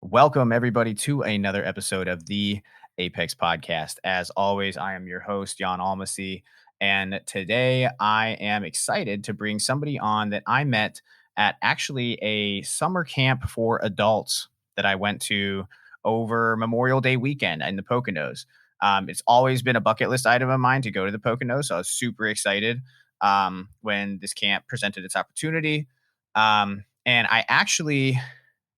Welcome, everybody, to another episode of the Apex Podcast. As always, I am your host, Jan Almasy, and today I am excited to bring somebody on that I met at actually a summer camp for adults that I went to over Memorial Day weekend in the Poconos. It's always been a bucket list item of mine to go to the Poconos, so I was super excited when this camp presented its opportunity. And I actually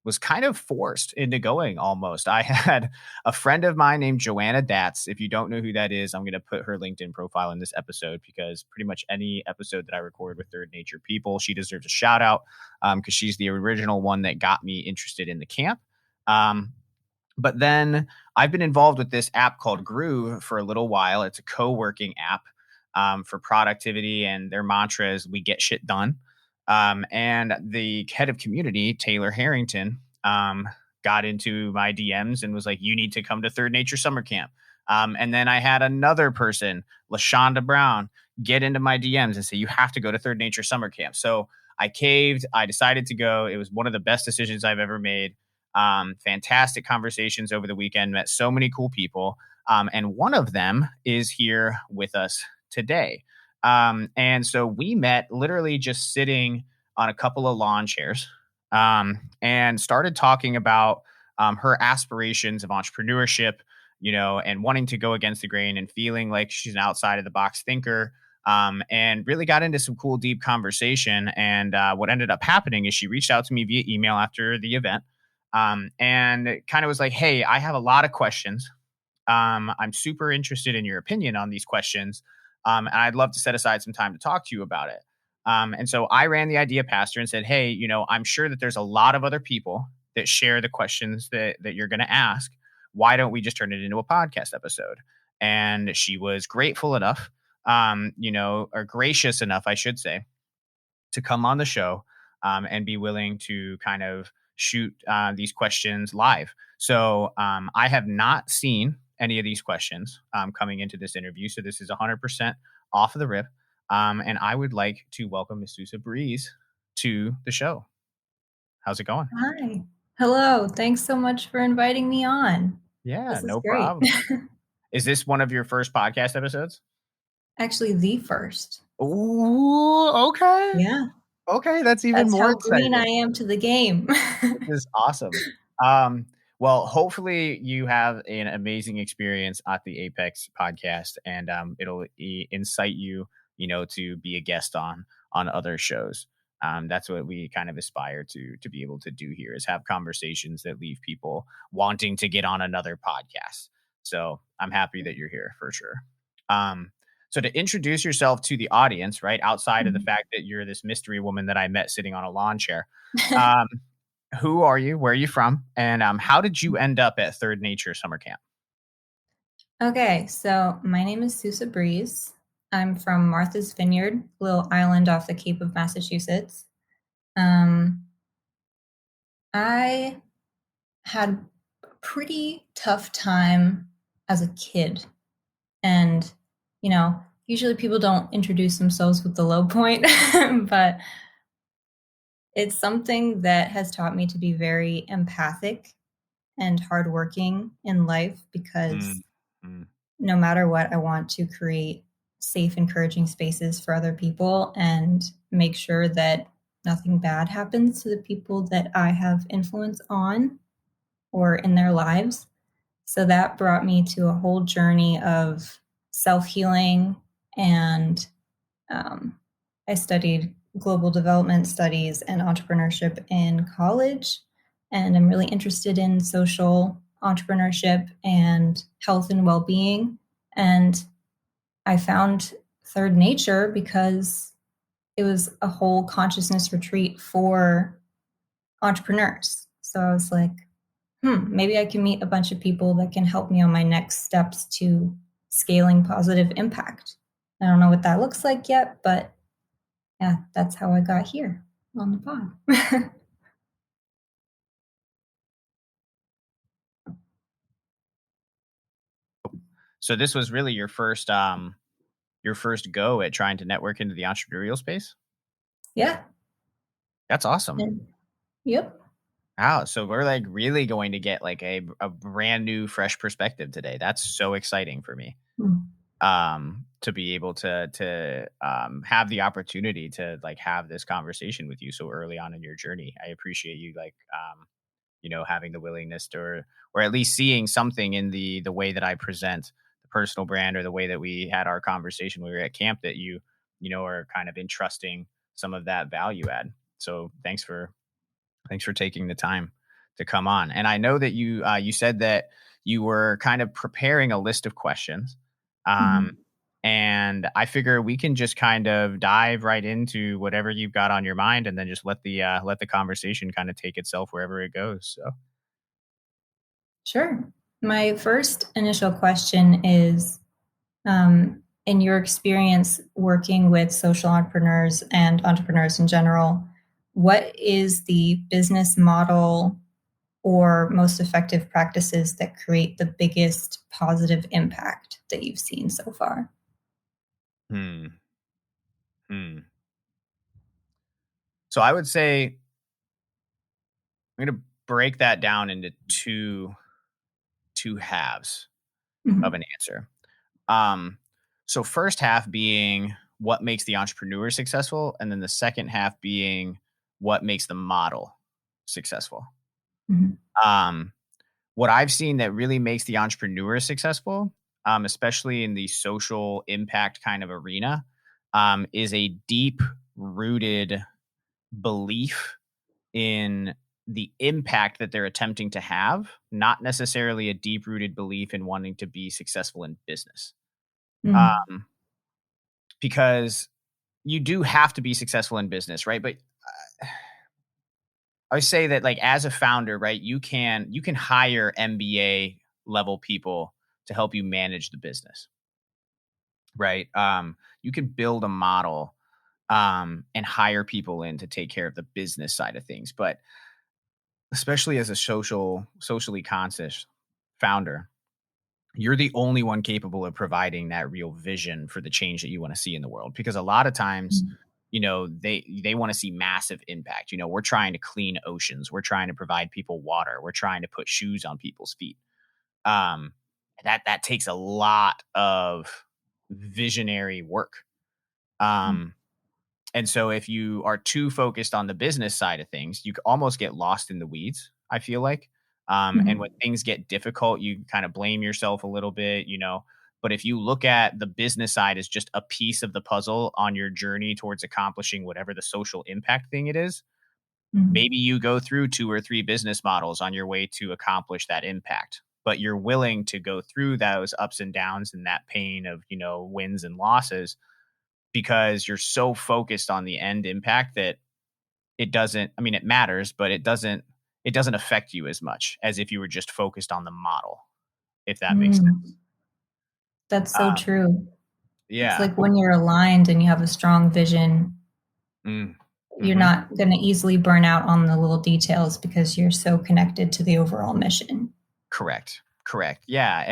was kind of forced into going almost. I had a friend of mine named Joanna Datz. If you don't know who that is, I'm going to put her LinkedIn profile in this episode because pretty much any episode that I record with Third Nature people, she deserves a shout out because she's the original one that got me interested in the camp. But then I've been involved with this app called Groove for a little while. It's a co-working app for productivity, and their mantra is "We get shit done." And the head of community, Taylor Harrington, got into my DMs and was like, "You need to come to Third Nature Summer Camp." And then I had another person, LaShonda Brown, get into my DMs and say, "You have to go to Third Nature Summer Camp." So I caved. I decided to go. It was one of the best decisions I've ever made. Fantastic conversations over the weekend, met so many cool people. And one of them is here with us today. And so we met literally just sitting on a couple of lawn chairs and started talking about her aspirations of entrepreneurship, and wanting to go against the grain and feeling like she's an outside of the box thinker. And really got into some cool, deep conversation. And what ended up happening is she reached out to me via email after the event and kind of was like, "Hey, I have a lot of questions. I'm super interested in your opinion on these questions. And I'd love to set aside some time to talk to you about it." And so I ran the idea past her and said, "Hey, I'm sure that there's a lot of other people that share the questions that you're going to ask. Why don't we just turn it into a podcast episode?" And she was grateful enough, or gracious enough, I should say, to come on the show and be willing to kind of shoot these questions live. So I have not seen any of these questions coming into this interview. So this is 100% off of the rip. And I would like to welcome Ms. Susa Breese to the show. How's it going? Hi. Hello. Thanks so much for inviting me on. Yeah, This is no great. problem. Is this one of your first podcast episodes? Actually, the first. Ooh, okay. Yeah, Okay, that's even that's more how green I exciting. am to the game. This is awesome. Well, hopefully you have an amazing experience at the Apex podcast, and it'll incite you, to be a guest on other shows. That's what we kind of aspire to be able to do here is have conversations that leave people wanting to get on another podcast. So I'm happy that you're here for sure. So to introduce yourself to the audience, right outside of the fact that you're this mystery woman that I met sitting on a lawn chair, um, who are you? Where are you from? And how did you end up at Third Nature Summer Camp? Okay, so my name is Susa Breese. I'm from Martha's Vineyard, a little island off the Cape of Massachusetts. Um, I had a pretty tough time as a kid. And, usually people don't introduce themselves with the low point, but it's something that has taught me to be very empathic and hardworking in life because Mm, mm, no matter what, I want to create safe, encouraging spaces for other people and make sure that nothing bad happens to the people that I have influence on or in their lives. So that brought me to a whole journey of self healing. And I studied global development studies and entrepreneurship in college. And I'm really interested in social entrepreneurship and health and well being. And I found Third Nature because it was a whole consciousness retreat for entrepreneurs. So I was like, maybe I can meet a bunch of people that can help me on my next steps to scaling positive impact. I don't know what that looks like yet, but yeah, that's how I got here on the pod. So this was really your first go at trying to network into the entrepreneurial space. Yeah. That's awesome. And, yep. Wow. So we're like really going to get like a brand new, fresh perspective today. That's so exciting for me. Mm. To be able to have the opportunity to like have this conversation with you so early on in your journey. I appreciate you like having the willingness to, or at least seeing something in the way that I present the personal brand, or the way that we had our conversation when we were at camp, that are kind of entrusting some of that value add. So thanks for taking the time to come on. And I know that you said that you were kind of preparing a list of questions. Um, Mhm. and I figure we can just kind of dive right into whatever you've got on your mind, and then just let the conversation kind of take itself wherever it goes. So, Sure. My first initial question is, in your experience working with social entrepreneurs and entrepreneurs in general, what is the business model or most effective practices that create the biggest positive impact that you've seen so far? hmm, hmm. So I would say I'm going to break that down into two halves of Mhm. an answer. Um, so first half being what makes the entrepreneur successful, and then the second half being what makes the model successful. Mhm. Um, what I've seen that really makes the entrepreneur successful, especially in the social impact kind of arena, is a deep rooted belief in the impact that they're attempting to have, not necessarily a deep rooted belief in wanting to be successful in business. Mm. Um, because you do have to be successful in business, right? But I would say that like as a founder, right, you can hire MBA level people to help you manage the business, right? You can build a model and hire people in to take care of the business side of things, but especially as a socially conscious founder, you're the only one capable of providing that real vision for the change that you want to see in the world, because a lot of times Mm. they want to see massive impact. We're trying to clean oceans, we're trying to provide people water, we're trying to put shoes on people's feet. um that takes a lot of visionary work. Mm. um and so if you are too focused on the business side of things, you almost get lost in the weeds, I feel like. And when Mhm. things get difficult, you kind of blame yourself a little bit. But if you look at the business side as just a piece of the puzzle on your journey towards accomplishing whatever the social impact thing it is, Mhm. maybe you go through two or three business models on your way to accomplish that impact. But you're willing to go through those ups and downs and that pain of, wins and losses, because you're so focused on the end impact that it doesn't, I mean, it matters, but it doesn't affect you as much as if you were just focused on the model, if that makes sense. Mm. That's so Um, true. It's yeah. like when you're aligned and you have a strong vision, Mm, you're mhm. not going to easily burn out on the little details because you're so connected to the overall mission. Correct. Correct. Yeah.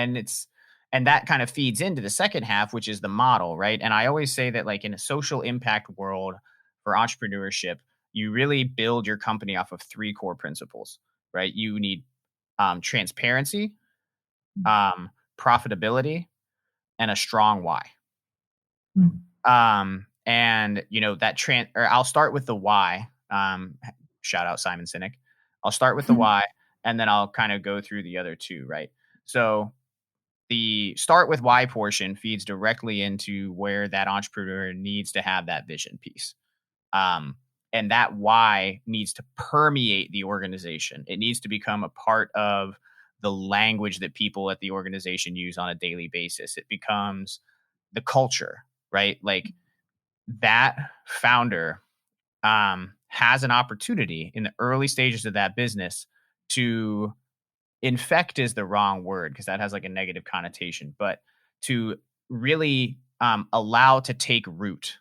And that kind of feeds into the second half, which is the model, right? And I always say that, like, in a social impact world for entrepreneurship, you really build your company off of three core principles, right? You need transparency, profitability, and a strong why. Mm. And or I'll start with the why. Shout out Simon Sinek. I'll start with the why, and then I'll kind of go through the other two, right? So the start with why portion feeds directly into where that entrepreneur needs to have that vision piece. Um, and that why needs to permeate the organization. It needs to become a part of the language that people at the organization use on a daily basis. It becomes the culture, right? Like, that founder has an opportunity in the early stages of that business to infect, is the wrong word because that has like a negative connotation, but to really allow to take root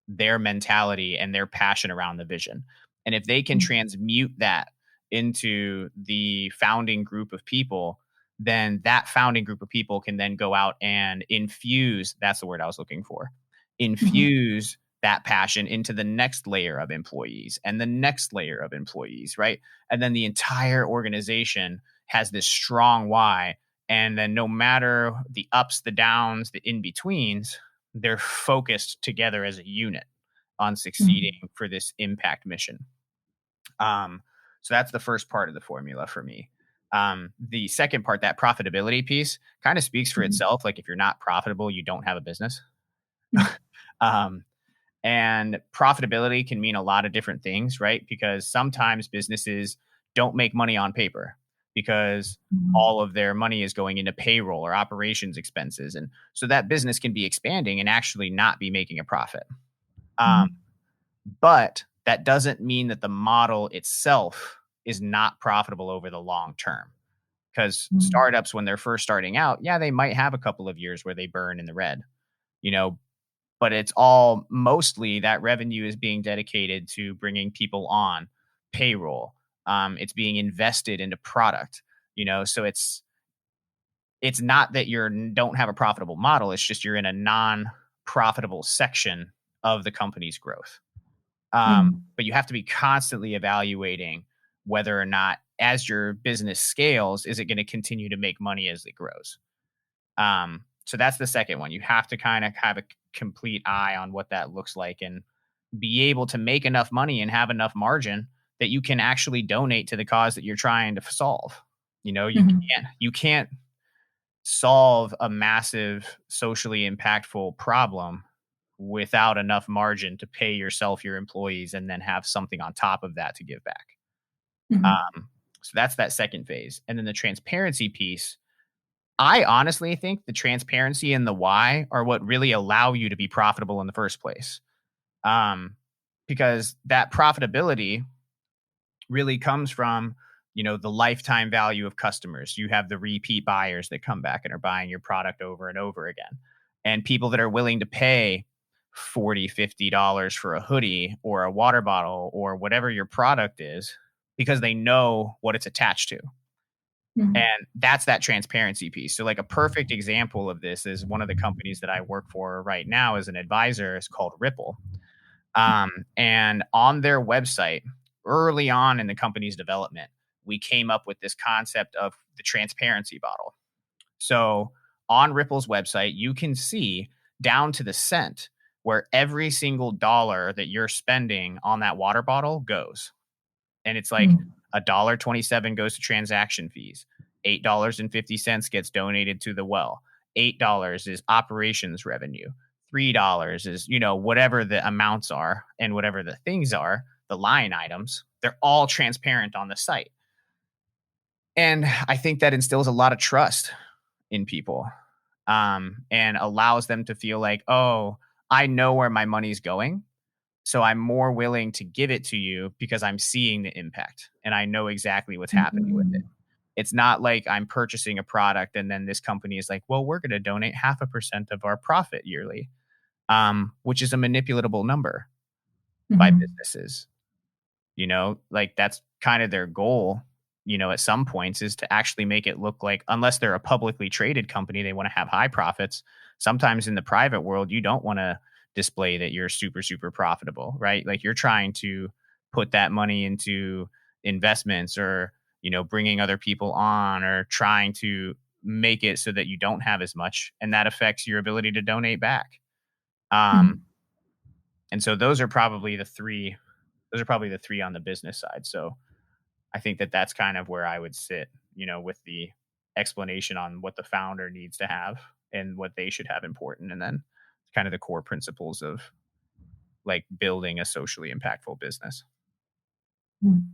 their mentality and their passion around the vision. And if they can Mm. transmute that into the founding group of people, then that founding group of people can then go out and infuse, that's the word I was looking for, Mhm. infuse that passion into the next layer of employees and the next layer of employees, right? And then the entire organization has this strong why. And then no matter the ups, the downs, the in betweens, they're focused together as a unit on succeeding Mhm. for this impact mission. So that's the first part of the formula for me. The second part, that profitability piece, kind of speaks for Mhm. itself. Like if you're not profitable, you don't have a business. Mhm. um, and profitability can mean a lot of different things, right? Because sometimes businesses don't make money on paper because Mhm. all of their money is going into payroll or operations expenses. And so that business can be expanding and actually not be making a profit. Um, Mhm. but that doesn't mean that the model itself is not profitable over the long term. Because Mhm. startups, when they're first starting out, yeah, they might have a couple of years where they burn in the red, you know, but it's all mostly that revenue is being dedicated to bringing people on payroll. It's being invested into product, so it's not that don't have a profitable model. It's just you're in a non-profitable section of the company's growth. Mhm. But you have to be constantly evaluating whether or not, as your business scales, is it going to continue to make money as it grows. So that's the second one. You have to kind of have a complete eye on what that looks like and be able to make enough money and have enough margin that you can actually donate to the cause that you're trying to solve. You Mhm. can't solve a massive socially impactful problem without enough margin to pay yourself, your employees, and then have something on top of that to give back. Mhm. So that's that second phase. And then the transparency piece, I honestly think the transparency and the why are what really allow you to be profitable in the first place. Um, because that profitability really comes from, the lifetime value of customers. You have the repeat buyers that come back and are buying your product over and over again. And people that are willing to pay 40, $50 for a hoodie or a water bottle or whatever your product is because they know what it's attached to. Mhm. And that's that transparency piece. So, like, a perfect example of this is one of the companies that I work for right now as an advisor is called Ripple. And on their website, early on in the company's development, we came up with this concept of the transparency bottle. So, on Ripple's website, you can see down to the cent where every single dollar that you're spending on that water bottle goes. And it's like Mhm. $1.27 goes to transaction fees. $8.50 gets donated to the well. $8 is operations revenue. $3 is, whatever the amounts are and whatever the things are, the line items, they're all transparent on the site. And I think that instills a lot of trust in people, and allows them to feel like, oh, I know where my money's going. So I'm more willing to give it to you because I'm seeing the impact and I know exactly what's happening with it. Mhm. It's not like I'm purchasing a product and then this company is like, well, we're going to donate 0.5% of our profit yearly, which is a manipulatable number by Mhm. businesses. Like that's kind of their goal, at some points is to actually make it look like, unless they're a publicly traded company, they want to have high profits. Sometimes in the private world, you don't want to display that you're super, super profitable, right? Like you're trying to put that money into investments or, bringing other people on or trying to make it so that you don't have as much. And that affects your ability to donate back. Um, Mhm. and so those are probably the three on the business side. So I think that that's kind of where I would sit, with the explanation on what the founder needs to have and what they should have important. And then kind of the core principles of like building a socially impactful business. Mhm.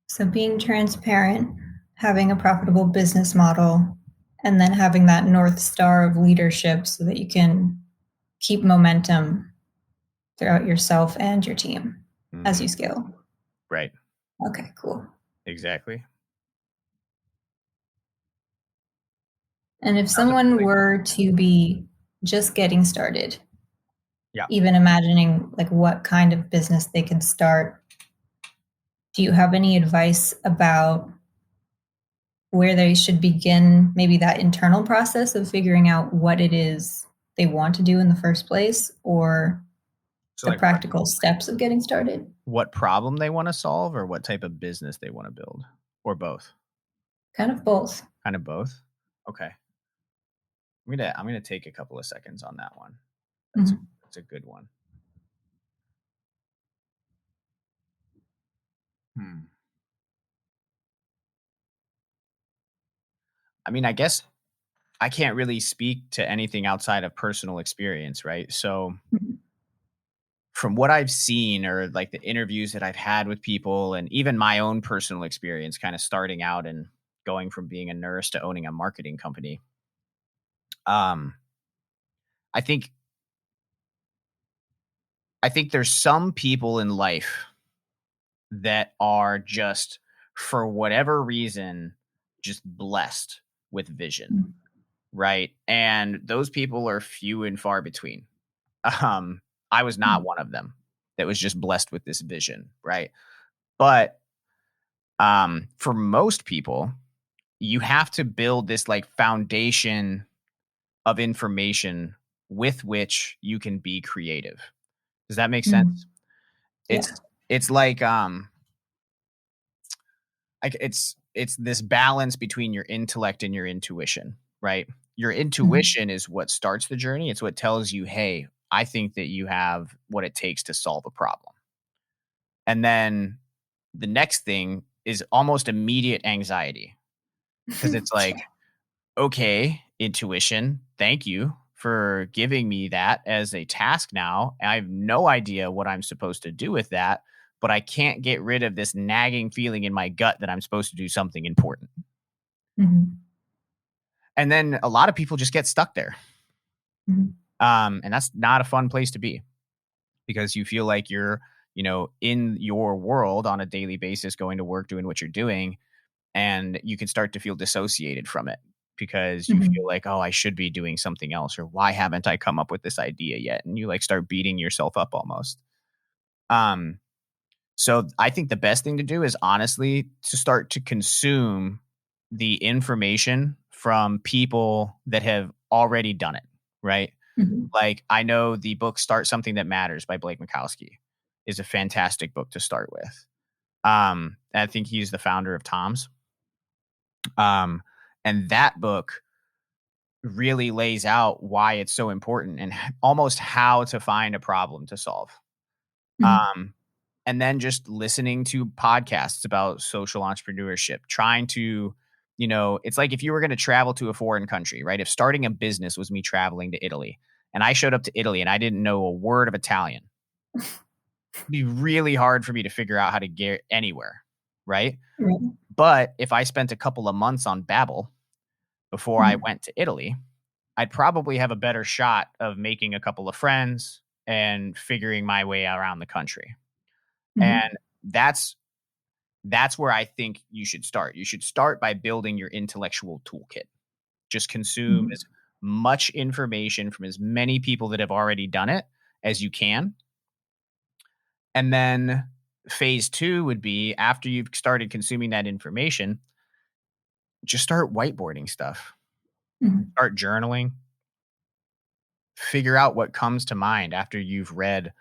So being transparent, having a profitable business model, and then having that North Star of leadership so that you can keep momentum throughout yourself and your team as Hmm. you scale. Right. Okay, cool. Exactly. And if Sounds someone appealing. were to be just getting started, Yeah. even imagining like what kind of business they could start, do you have any advice about where they should begin maybe that internal process of figuring out what it is they want to do in the first place, or So the like practical steps of getting started? what problem they want to solve or what type of business they want to build or both? Kind of both. Kind of both. Okay. I'm gonna take a couple of seconds on that one. That's a, Mhm. that's a good one. Hmm. I mean, I guess I can't really speak to anything outside of personal experience, right? So Mhm. from what I've seen or like the interviews that I've had with people and even my own personal experience kind of starting out and going from being a nurse to owning a marketing company. Um I think I think there's some people in life that are just for whatever reason just blessed with vision, Mhm. right? And those people are few and far between. Um I was not Mhm. one of them that was just blessed with this vision, right? But for most people, you have to build this like foundation of information with which you can be creative. Does that make sense? Mhm. Yeah. It's like it's this balance between your intellect and your intuition, right? Your Mhm. intuition is what starts the journey. It's what tells you, "Hey, I think that you have what it takes to solve a problem." And then the next thing is almost immediate anxiety because it's like, Yeah. okay, intuition, thank you for giving me that as a task now. I have no idea what I'm supposed to do with that, but I can't get rid of this nagging feeling in my gut that I'm supposed to do something important. Mhm. And then a lot of people just get stuck there. Mhm. And that's not a fun place to be because you feel like you're, in your world on a daily basis, going to work, doing what you're doing, and you can start to feel dissociated from it because you feel Mhm. like, oh, I should be doing something else, or why haven't I come up with this idea yet? And you like start beating yourself up almost. Um, so I think the best thing to do is honestly to start to consume the information from people that have already done it, right? Mhm. Like I know the book Start Something That Matters by Blake Mikowski is a fantastic book to start with. I think he's the founder of Tom's. Um, and that book really lays out why it's so important and almost how to find a problem to solve. Mhm. Um, and then just listening to podcasts about social entrepreneurship, trying to, it's like if you were going to travel to a foreign country, right? If starting a business was me traveling to Italy and I showed up to Italy and I didn't know a word of Italian, it'd be really hard for me to figure out how to get anywhere, right? Right. But if I spent a couple of months on Babbel before I Mhm. went to Italy, I'd probably have a better shot of making a couple of friends and figuring my way around the country. Mhm. And that's where I think you should start. You should start by building your intellectual toolkit. Just consume Mhm. as much information from as many people that have already done it as you can. And then phase 2 would be after you've started consuming that information, just start whiteboarding stuff. Mhm. Start journaling, figure out what comes to mind after you've read,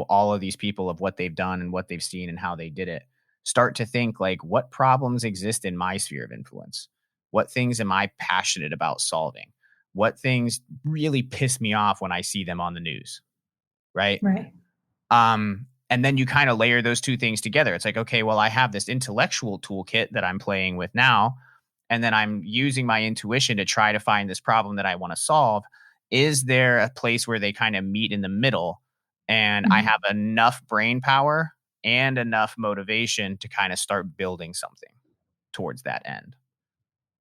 all of these people of what they've done and what they've seen and how they did it. Start to think like, what problems exist in my sphere of influence? What things am I passionate about solving? What things really piss me off when I see them on the news? Right. Right. And then you kind of layer those two things together. It's like, okay, well, I have this intellectual toolkit that I'm playing with now, and then I'm using my intuition to try to find this problem that I want to solve. Is there a place where they kind of meet in the middle and I Mhm. have enough brain power and enough motivation to kind of start building something towards that end?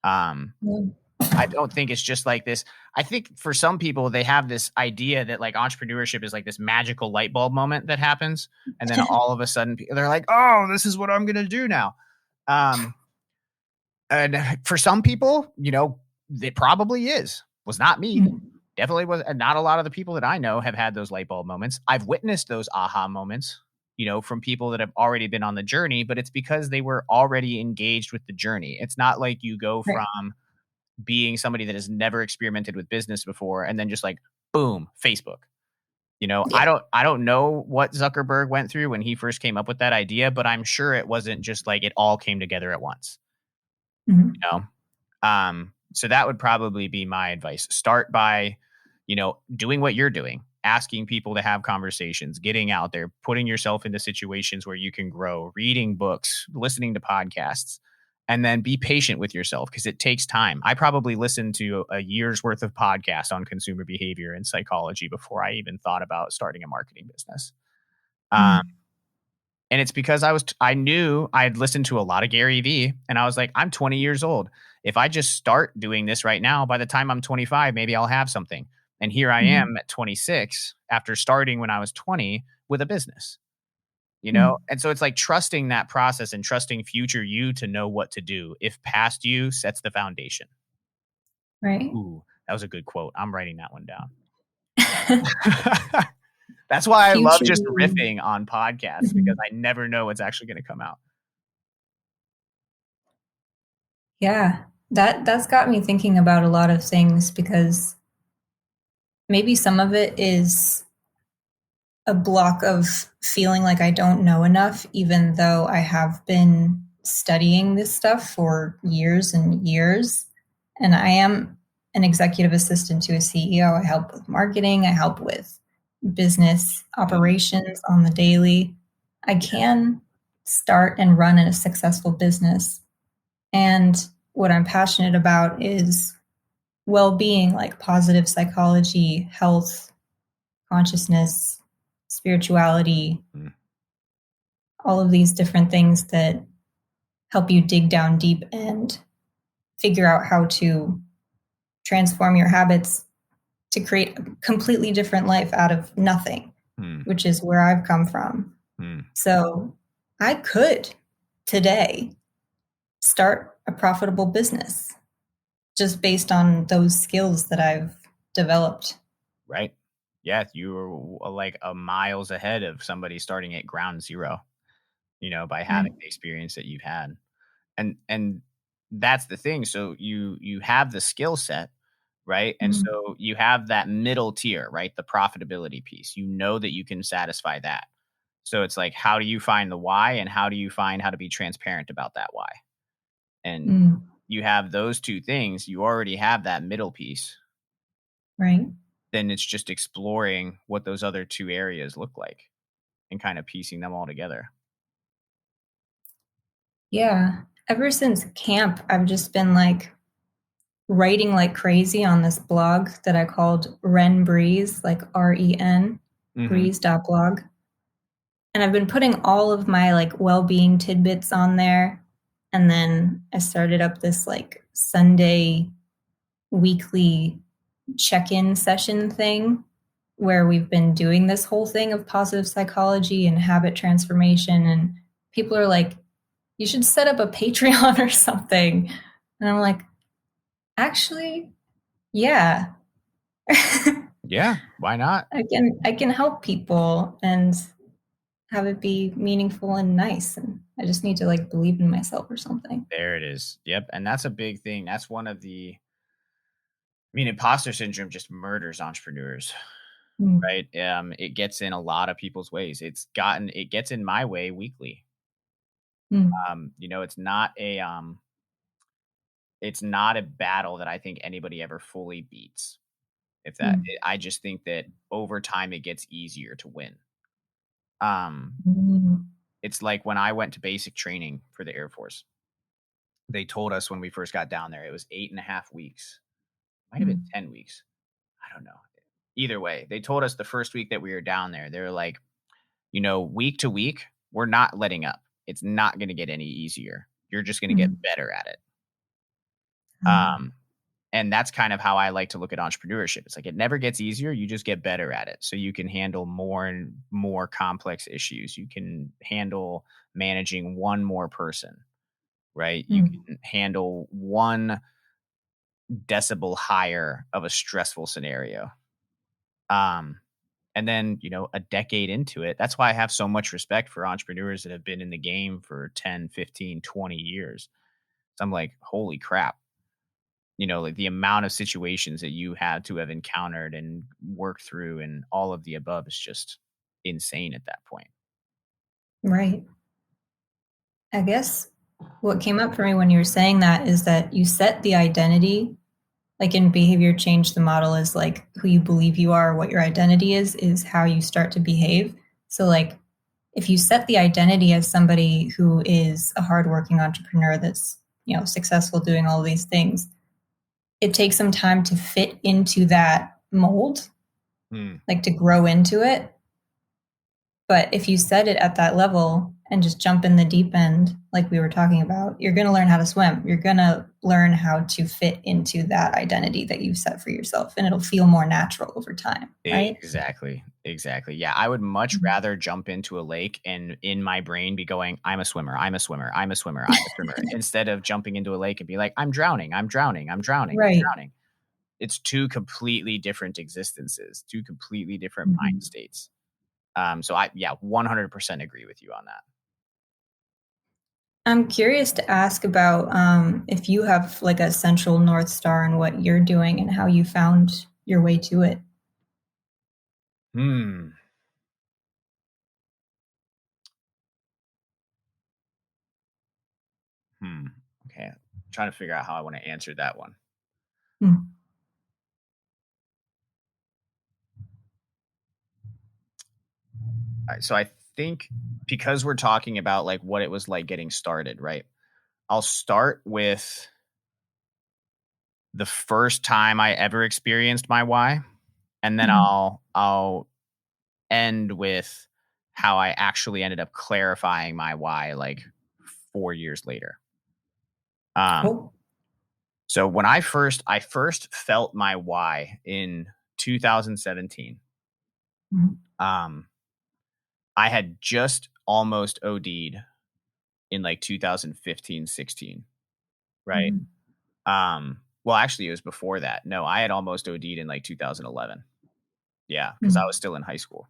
Um, Yeah. I don't think it's just like this. I think for some people, they have this idea that like entrepreneurship is like this magical light bulb moment that happens. And then all of a sudden they're like, oh, this is what I'm going to do now. Um, and for some people, it probably is. Was not me. Mhm. Definitely was. And not a lot of the people that I know have had those light bulb moments. I've witnessed those aha moments, from people that have already been on the journey, but it's because they were already engaged with the journey. It's not like you go Right. from being somebody that has never experimented with business before and then just like boom, Facebook. Yeah. I don't know what Zuckerberg went through when he first came up with that idea, but I'm sure it wasn't just like it all came together at once, Mhm. you know? So that would probably be my advice. Start by, doing what you're doing, asking people to have conversations, getting out there, putting yourself into situations where you can grow, reading books, listening to podcasts, and then be patient with yourself because it takes time. I probably listened to a year's worth of podcasts on consumer behavior and psychology before I even thought about starting a marketing business. Um, Mm. and it's because I knew I'd listened to a lot of Gary Vee and I was like, I'm 20 years old. If I just start doing this right now, by the time I'm 25, maybe I'll have something. And here I Mhm. am at 26 after starting when I was 20 with a business, Mm. And so it's like trusting that process and trusting future you to know what to do if past you sets the foundation. Right. Ooh, that was a good quote. I'm writing that one down. That's why I love Future just you. riffing on podcasts because Mhm. I never know what's actually going to come out. Yeah. That's got me thinking about a lot of things because maybe some of it is a block of feeling like I don't know enough, even though I have been studying this stuff for years and years. And I am an executive assistant to a CEO. I help with marketing, I help with business Mm, operations on the daily. I can start and run a successful business. And what I'm passionate about is well being, like positive psychology, health, consciousness, spirituality, mm, all of these different things that help you dig down deep and figure out how to transform your habits to create a completely different life out of nothing, mm, which is where I've come from. mm. So I could today start a profitable business just based on those skills that I've developed. Right? Yeah, you were like a miles ahead of somebody starting at ground zero, by having Right. the experience that you've had. And that's the thing. So you have the skill set, right? And Mm, so you have that middle tier, right? The profitability piece. You know that you can satisfy that. So it's like, how do you find the why and how do you find how to be transparent about that why? And mm, you have those two things, you already have that middle piece. right. Then it's just exploring what those other two areas look like and kind of piecing them all together. Yeah. Ever since camp, I've just been like writing like crazy on this blog that I called Ren Breeze, like REN, Mhm. breeze.blog. And I've been putting all of my like well-being tidbits on there. And then I started up this like Sunday weekly check-in session thing where we've been doing this whole thing of positive psychology and habit transformation. And people are like, you should set up a Patreon or something. And I'm like, actually, yeah. Yeah, why not? I can help people and have it be meaningful and nice, and I just need to like believe in myself or something. There it is. Yep, and that's a big thing. That's one of imposter syndrome just murders entrepreneurs, Mm, right? It gets in a lot of people's ways. It gets in my way weekly. mm, It's not a battle that I think anybody ever fully beats. mm, I just think that over time it gets easier to win. Um, mm, it's like when I went to basic training for the Air Force. They told us when we first got down there, it was 8.5 weeks. Might have been mm, 10 weeks. I don't know. Either way, they told us the first week that we were down there, they were like, week to week, we're not letting up. It's not going to get any easier. You're just going to get mm. better at it. Oh, Um, and that's kind of how I like to look at entrepreneurship. It's like it never gets easier. You just get better at it. So you can handle more and more complex issues. You can handle managing one more person, right? You mm, can handle one decibel higher of a stressful scenario. Um, and then, a decade into it, that's why I have so much respect for entrepreneurs that have been in the game for 10, 15, 20 years. So I'm like, holy crap. like the amount of situations that you had to have encountered and worked through and all of the above is just insane at that point. Right. I guess what came up for me when you were saying that is that you set the identity, like in behavior change, the model is like who you believe you are, what your identity is how you start to behave. So, like, if you set the identity as somebody who is a hardworking entrepreneur that's, successful doing all these things, it takes some time to fit into that mold, Hmm. like to grow into it. But if you set it at that level and just jump in the deep end, like we were talking about, you're going to learn how to swim. You're going to learn how to fit into that identity that you've set for yourself, and it'll feel more natural over time, right? Exactly. Exactly. Yeah. I would much rather jump into a lake and in my brain be going, I'm a swimmer. I'm a swimmer. I'm a swimmer. I'm a swimmer. Instead of jumping into a lake and be like, I'm drowning. I'm drowning. I'm drowning. I'm Right. drowning. It's two completely different existences, two completely different mind Mhm. states. So I, yeah, 100% agree with you on that. I'm curious to ask about if you have like a central North Star in what you're doing and how you found your way to it. Hmm. Hmm. Okay. I'm trying to figure out how I want to answer that one. Mm. All right. So I think because we're talking about like what it was like getting started, right? I'll start with the first time I ever experienced my why, and then Mhm. I'll end with how I actually ended up clarifying my why like 4 years later. Um, Cool. so when I first felt my why in 2017. Mhm. Um, I had just almost OD'd in like 2015, 16, right? Mhm. Well, actually, it was before that. No, I had almost OD'd in like 2011. Yeah, because I Mhm. was still in high school.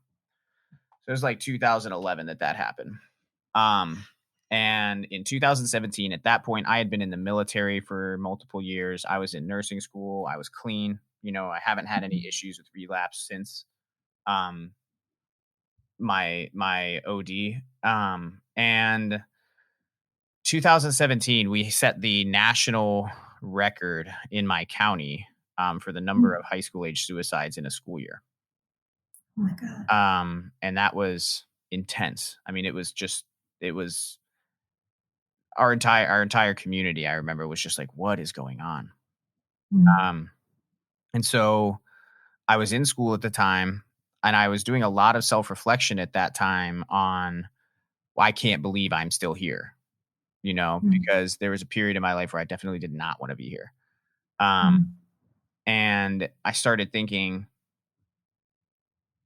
So it was like 2011 that happened. Um, and in 2017, at that point, I had been in the military for multiple years. I was in nursing school. I was clean. I haven't had any issues with relapse since um, my OD. And 2017, we set the national record in my county for the number Mhm. of high school age suicides in a school year. Oh my God. And that was intense. I mean, it was our entire community. I remember was just like, what is going on? Mhm. Um, and so I was in school at the time, and I was doing a lot of self reflection at that time on, well, I can't believe I'm still here. Mhm. Because there was a period in my life where I definitely did not want to be here. Um, Mhm. and I started thinking,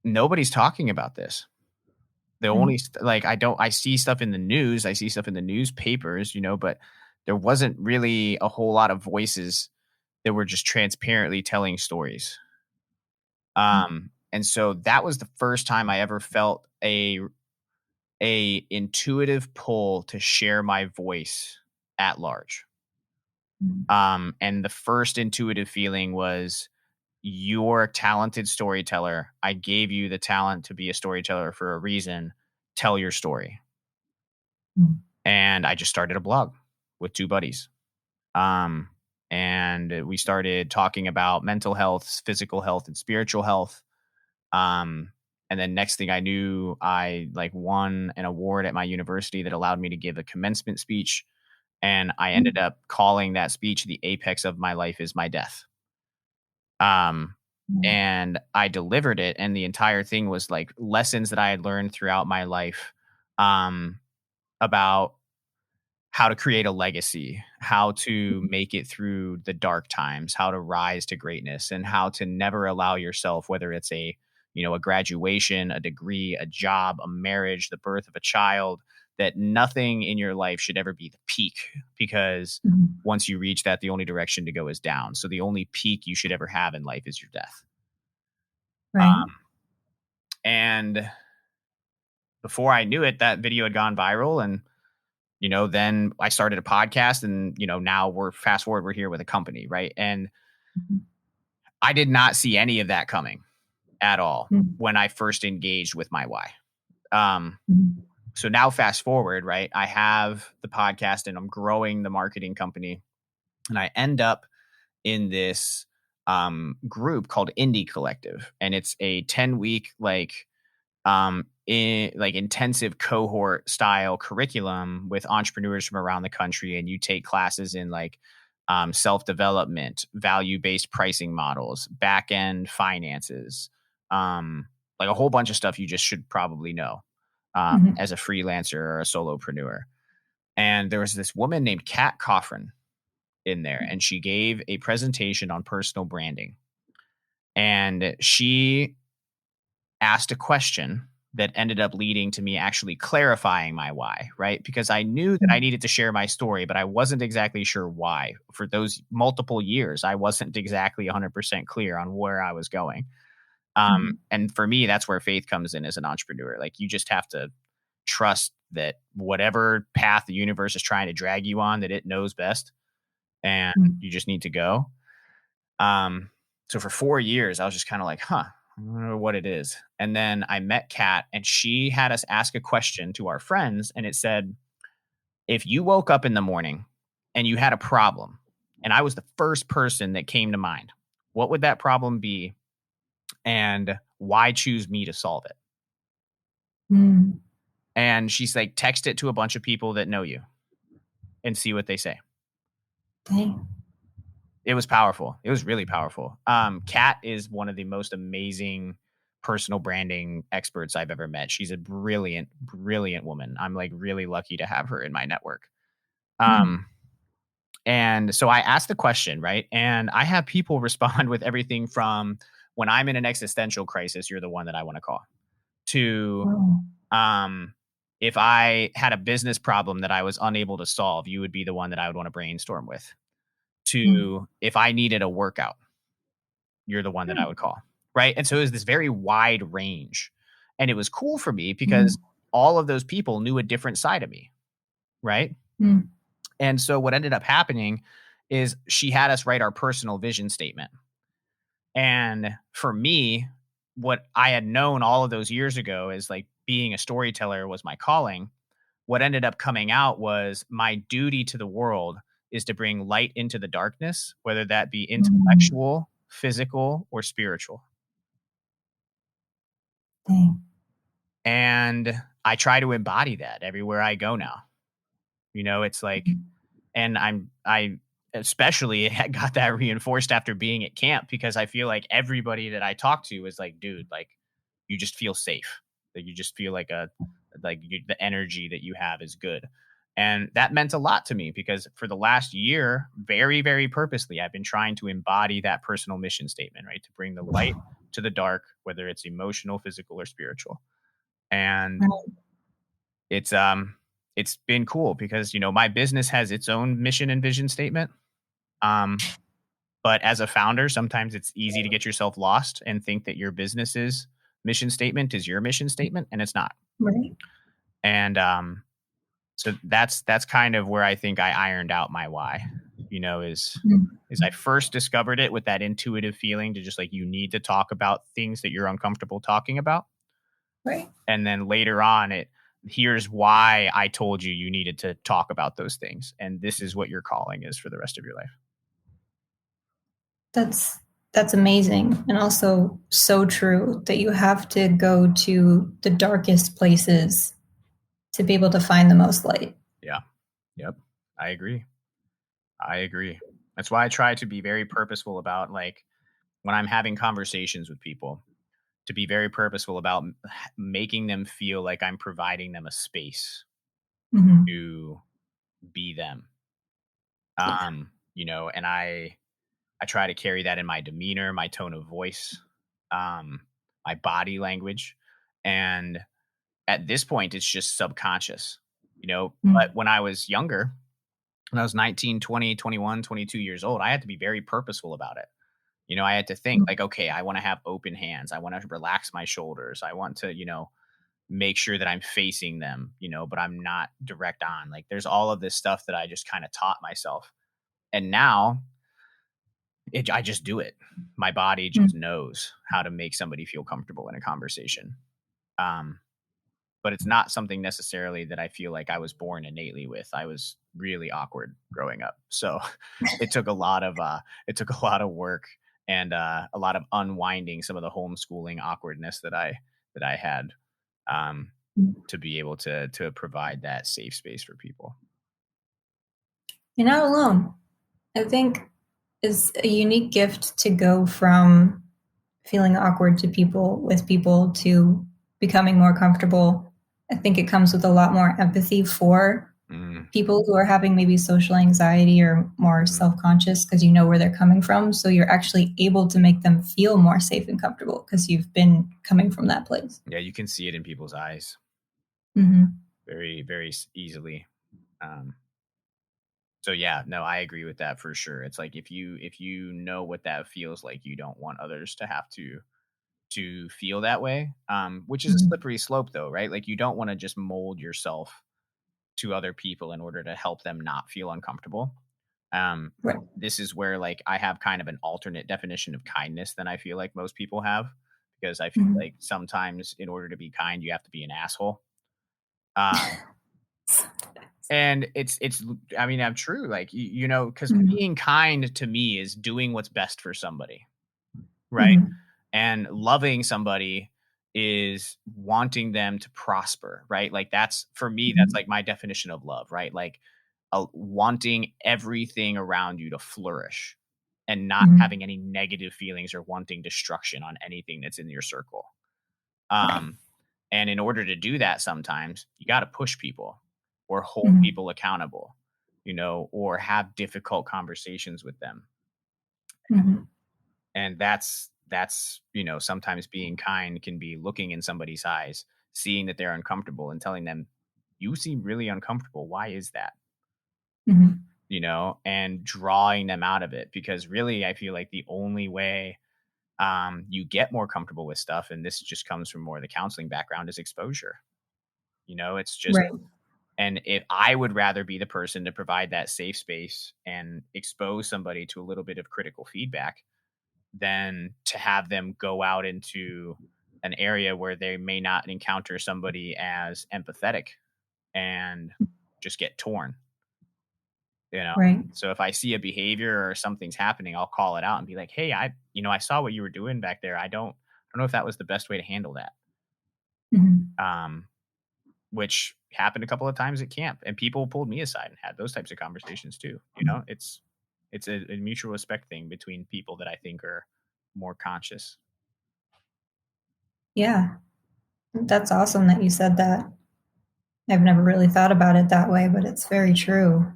nobody's talking about this. The Right. only like I see stuff in the news, I see stuff in the newspapers, but there wasn't really a whole lot of voices that were just transparently telling stories. And so that was the first time I ever felt a intuitive pull to share my voice at large. Mhm. And the first intuitive feeling was, you're a talented storyteller. I gave you the talent to be a storyteller for a reason. Tell your story. Mhm. And I just started a blog with two buddies. Um, and we started talking about mental health, physical health, and spiritual health. Um, and then next thing I knew, I like won an award at my university that allowed me to give a commencement speech. And I ended Mhm. up calling that speech "The apex of my life is my death." Um, Mhm. and I delivered it, and the entire thing was like lessons that I had learned throughout my life, um, about how to create a legacy, how to make it through the dark times, how to rise to greatness, and how to never allow yourself, whether it's a graduation, a degree, a job, a marriage, the birth of a child, that nothing in your life should ever be the peak, because Mhm. once you reach that, the only direction to go is down. So the only peak you should ever have in life is your death. Right. And before I knew it, that video had gone viral, and then I started a podcast, and, now fast forward, we're here with a company. Right. And Mhm. I did not see any of that coming at all Mm. when I first engaged with my why. Um, Mhm. so now fast forward, right? I have the podcast and I'm growing the marketing company, and I end up in this group called Indie Collective, and it's a 10-week intensive cohort style curriculum with entrepreneurs from around the country, and you take classes in self development, value based pricing models, back end finances, like a whole bunch of stuff you just should probably know Mhm. as a freelancer or a solopreneur. And there was this woman named Kat Coffrin in there, and she gave a presentation on personal branding, and she asked a question that ended up leading to me actually clarifying my why, right? Because I knew that I Mm. needed to share my story, but I wasn't exactly sure why. For those multiple years, I wasn't exactly 100% clear on where I was going. Mhm. And for me, that's where faith comes in as an entrepreneur. Like, you just have to trust that whatever path the universe is trying to drag you on, that it knows best, and Mm. you just need to go. Um, so for 4 years, I was just kind of like, huh, I don't know what it is. And then I met Kat, and she had us ask a question to our friends. And it said, if you woke up in the morning and you had a problem, and I was the first person that came to mind, what would that problem be? And why choose me to solve it? Mm. And she's like, text it to a bunch of people that know you and see what they say. Dang. It was powerful. It was really powerful. Kat is one of the most amazing personal branding experts I've ever met. She's a brilliant, brilliant woman. I'm like really lucky to have her in my network. Mm. Um, and so I asked the question, right? And I have people respond with everything from, when I'm in an existential crisis, you're the one that I want to call, to Oh. um, if I had a business problem that I was unable to solve, you would be the one that I would want to brainstorm with, Mm. to if I needed a workout, you're the one that I Mm. would call. Right. And so it was this very wide range. And it was cool for me Mm. because all of those people knew a different side of me. Right. Mm. And so what ended up happening is she had us write our personal vision statement. And for me, what I had known all of those years ago is like being a storyteller was my calling. What ended up coming out was my duty to the world is to bring light into the darkness, whether that be Mm. intellectual, physical, or spiritual. Dang. And I try to embody that everywhere I go now. It's like, Mm. and I especially got that reinforced after being at camp, because I feel like everybody that I talk to is like, dude, like, you just feel safe. Like, you just feel like the energy that you have is good. And that meant a lot to me, because for the last year, very, very purposely, I've been trying to embody that personal mission statement, right? To bring the light to the dark, whether it's emotional, physical, or spiritual. And Right. it's been cool because, my business has its own mission and vision statement. Um, but as a founder, sometimes it's easy to get yourself lost and think that your business's mission statement is your mission statement, and it's not. Right. And so that's kind of where I think I ironed out my why. Mm. Is I first discovered it with that intuitive feeling to just like, you need to talk about things that you're uncomfortable talking about. Right. And then later on, here's why I told you you needed to talk about those things, and this is what your calling is for the rest of your life. That's that's amazing, and also so true that you have to go to the darkest places to be able to find the most light. Yeah. Yep. I agree. I agree. That's why I try to be very purposeful about, like, when I'm having conversations with people, to be very purposeful about making them feel like I'm providing them a space Mhm. to be them. Yeah. And I try to carry that in my demeanor, my tone of voice, um, my body language. And at this point, it's just subconscious, but Mm. when I was younger, when I was 19, 20, 21, 22 years old, I had to be very purposeful about it. I had to think Mm. like, okay, I want to have open hands. I want to relax my shoulders. I want to, make sure that I'm facing them, but I'm not direct on. Like there's all of this stuff that I just kind of taught myself. And now I just do it. My body just Mm. knows how to make somebody feel comfortable in a conversation. Um, but it's not something necessarily that I feel like I was born innately with. I was really awkward growing up. So it took a lot of work and a lot of unwinding some of the homeschooling awkwardness that I had, um, to be able to provide that safe space for people. You're not alone. I think it's a unique gift to go from feeling awkward to people with people to becoming more comfortable. I think it comes with a lot more empathy for Mm, people who are having maybe social anxiety or more mhm. self-conscious because you know where they're coming from. So you're actually able to make them feel more safe and comfortable because you've been coming from that place. Yeah, you can see it in people's eyes Mm-hmm. very, very easily. Um, so yeah, no, I agree with that for sure. It's like if you know what that feels like, you don't want others to have to feel that way. Which is a Mm-hmm. slippery slope though, right? Like you don't want to just mold yourself to other people in order to help them not feel uncomfortable. Um, Right. this is where like I have kind of an alternate definition of kindness than I feel like most people have, because I feel Mm-hmm. like sometimes in order to be kind, you have to be an asshole. Um, and it's I mean, I'm true. Like because Mm-hmm. being kind to me is doing what's best for somebody, right? Mm-hmm. And loving somebody is wanting them to prosper, right? Like that's for me, that's like my definition of love, right? Like wanting everything around you to flourish and not Mm-hmm. having any negative feelings or wanting destruction on anything that's in your circle. Right. Um, and in order to do that, sometimes you got to push people or hold Mm-hmm. people accountable, or have difficult conversations with them. Mm-hmm. And that's sometimes being kind can be looking in somebody's eyes, seeing that they're uncomfortable and telling them, you seem really uncomfortable, why is that? Mm-hmm. And drawing them out of it, because really I feel like the only way you get more comfortable with stuff, and this just comes from more of the counseling background, is exposure. It's just, Right. and if I would rather be the person to provide that safe space and expose somebody to a little bit of critical feedback than to have them go out into an area where they may not encounter somebody as empathetic and just get torn, you know? Right. So if I see a behavior or something's happening, I'll call it out and be like, "Hey, I saw what you were doing back there. I don't know if that was the best way to handle that." Mm-hmm. Um, which happened a couple of times at camp, and people pulled me aside and had those types of conversations too. It's a mutual respect thing between people that I think are more conscious. Yeah. That's awesome that you said that. I've never really thought about it that way, but it's very true.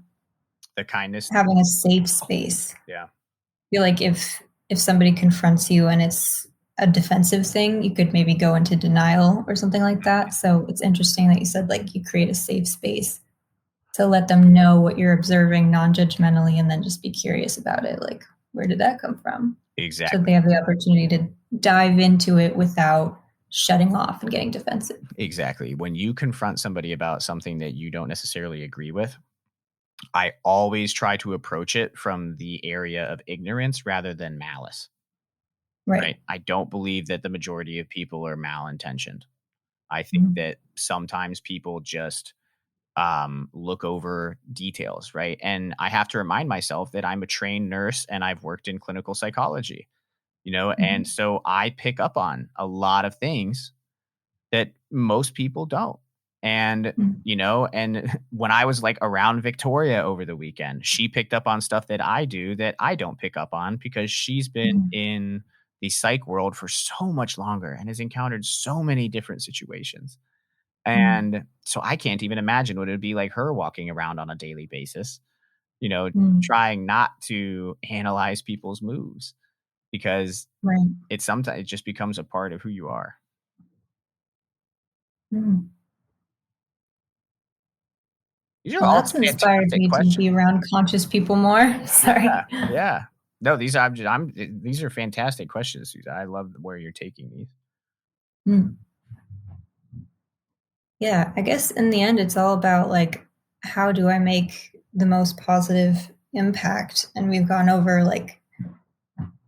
The kindness thing. Having a safe space. Yeah. I feel like if somebody confronts you and it's a defensive thing, you could maybe go into denial or something like that. So it's interesting that you said like you create a safe space to let them know what you're observing non-judgmentally and then just be curious about it. Like, where did that come from? So Exactly. they have the opportunity to dive into it without shutting off and getting defensive. Exactly. When you confront somebody about something that you don't necessarily agree with, I always try to approach it from the area of ignorance rather than malice, Right. right? I don't believe that the majority of people are malintentioned. I think Mhm. that sometimes people just look over details, right? And I have to remind myself that I'm a trained nurse and I've worked in clinical psychology, and Mhm. so I pick up on a lot of things that most people don't. And, Mhm. and when I was like around Victoria over the weekend, she picked up on stuff that I do that I don't pick up on because she's been Mhm. in the psych world for so much longer and has encountered so many different situations. Mhm. And so I can't even imagine what it would be like her walking around on a daily basis, Mhm. trying not to analyze people's moves, because Right. it just becomes a part of who you are. Mhm. These are Well, all that's inspired fantastic me to be questions. around conscious people more. Yeah, Sorry. yeah. No, these are fantastic questions, Susan. I love where you're taking these. Mm. Yeah, I guess in the end, it's all about like, how do I make the most positive impact? And we've gone over like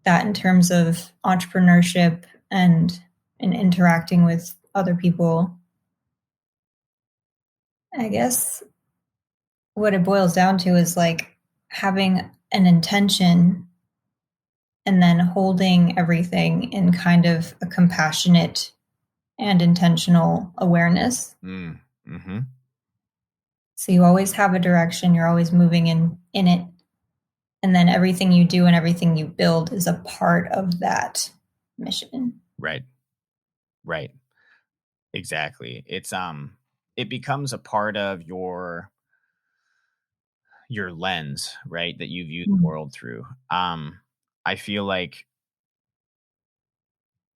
that in terms of entrepreneurship and interacting with other people. I guess what it boils down to is like having an intention and then holding everything in kind of a compassionate and intentional awareness. Mm, mm-hmm. So you always have a direction, you're always moving in it, and then everything you do and everything you build is a part of that mission. Right. Right. Exactly. It becomes a part of your lens, right? That you view the Mm, world through. I feel like,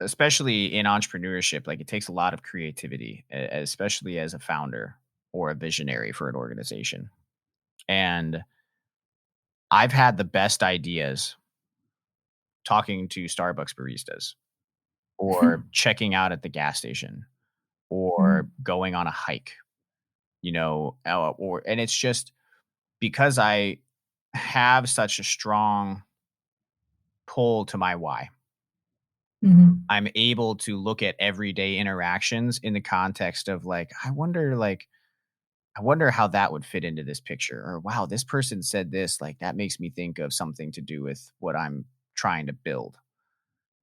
especially in entrepreneurship, like it takes a lot of creativity, especially as a founder or a visionary for an organization. And I've had the best ideas talking to Starbucks baristas or checking out at the gas station or mm, going on a hike, and it's just because I have such a strong pull to my why. mhm, I'm able to look at everyday interactions in the context of I wonder how that would fit into this picture. Or wow, this person said this, like that makes me think of something to do with what I'm trying to build.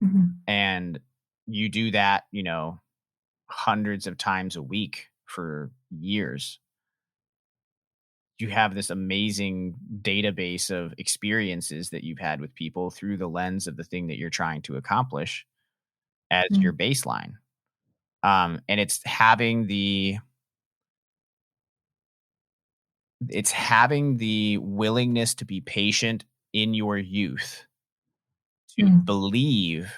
mhm, And you do that, hundreds of times a week for years. You have this amazing database of experiences that you've had with people through the lens of the thing that you're trying to accomplish as your mm, baseline. And it's having the willingness to be patient in your youth, to mm, believe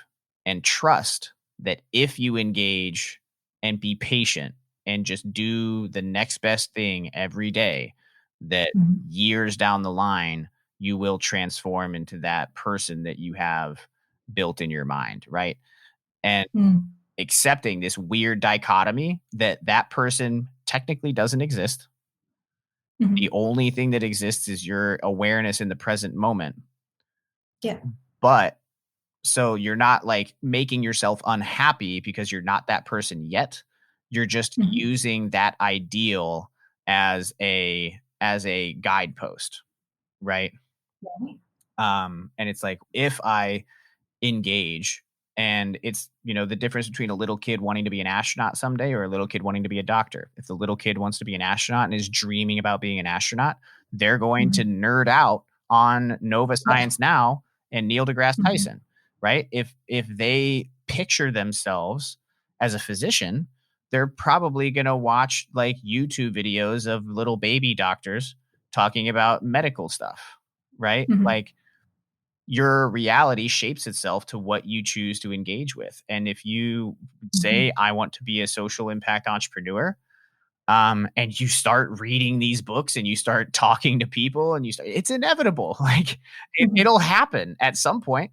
and trust that if you engage and be patient and just do the next best thing every day, that mhm, years down the line, you will transform into that person that you have built in your mind, right? And mm, accepting this weird dichotomy that that person technically doesn't exist. The mhm. only thing that exists is your awareness in the present moment. Yeah. But so you're not like making yourself unhappy because you're not that person yet. You're just Mhm. using that ideal as a guidepost, right? Right. And it's like if I engage, and it's the difference between a little kid wanting to be an astronaut someday or a little kid wanting to be a doctor. If the little kid wants to be an astronaut and is dreaming about being an astronaut, they're going to Mhm. nerd out on Nova Yeah. Science Now and Neil deGrasse Mhm. Tyson, right? If they picture themselves as a physician, they're probably going to watch like YouTube videos of little baby doctors talking about medical stuff, right? Mhm. Like your reality shapes itself to what you choose to engage with. And if you say, Mhm. I want to be a social impact entrepreneur, and you start reading these books and you start talking to people and it's inevitable. Like Mhm. it'll happen at some point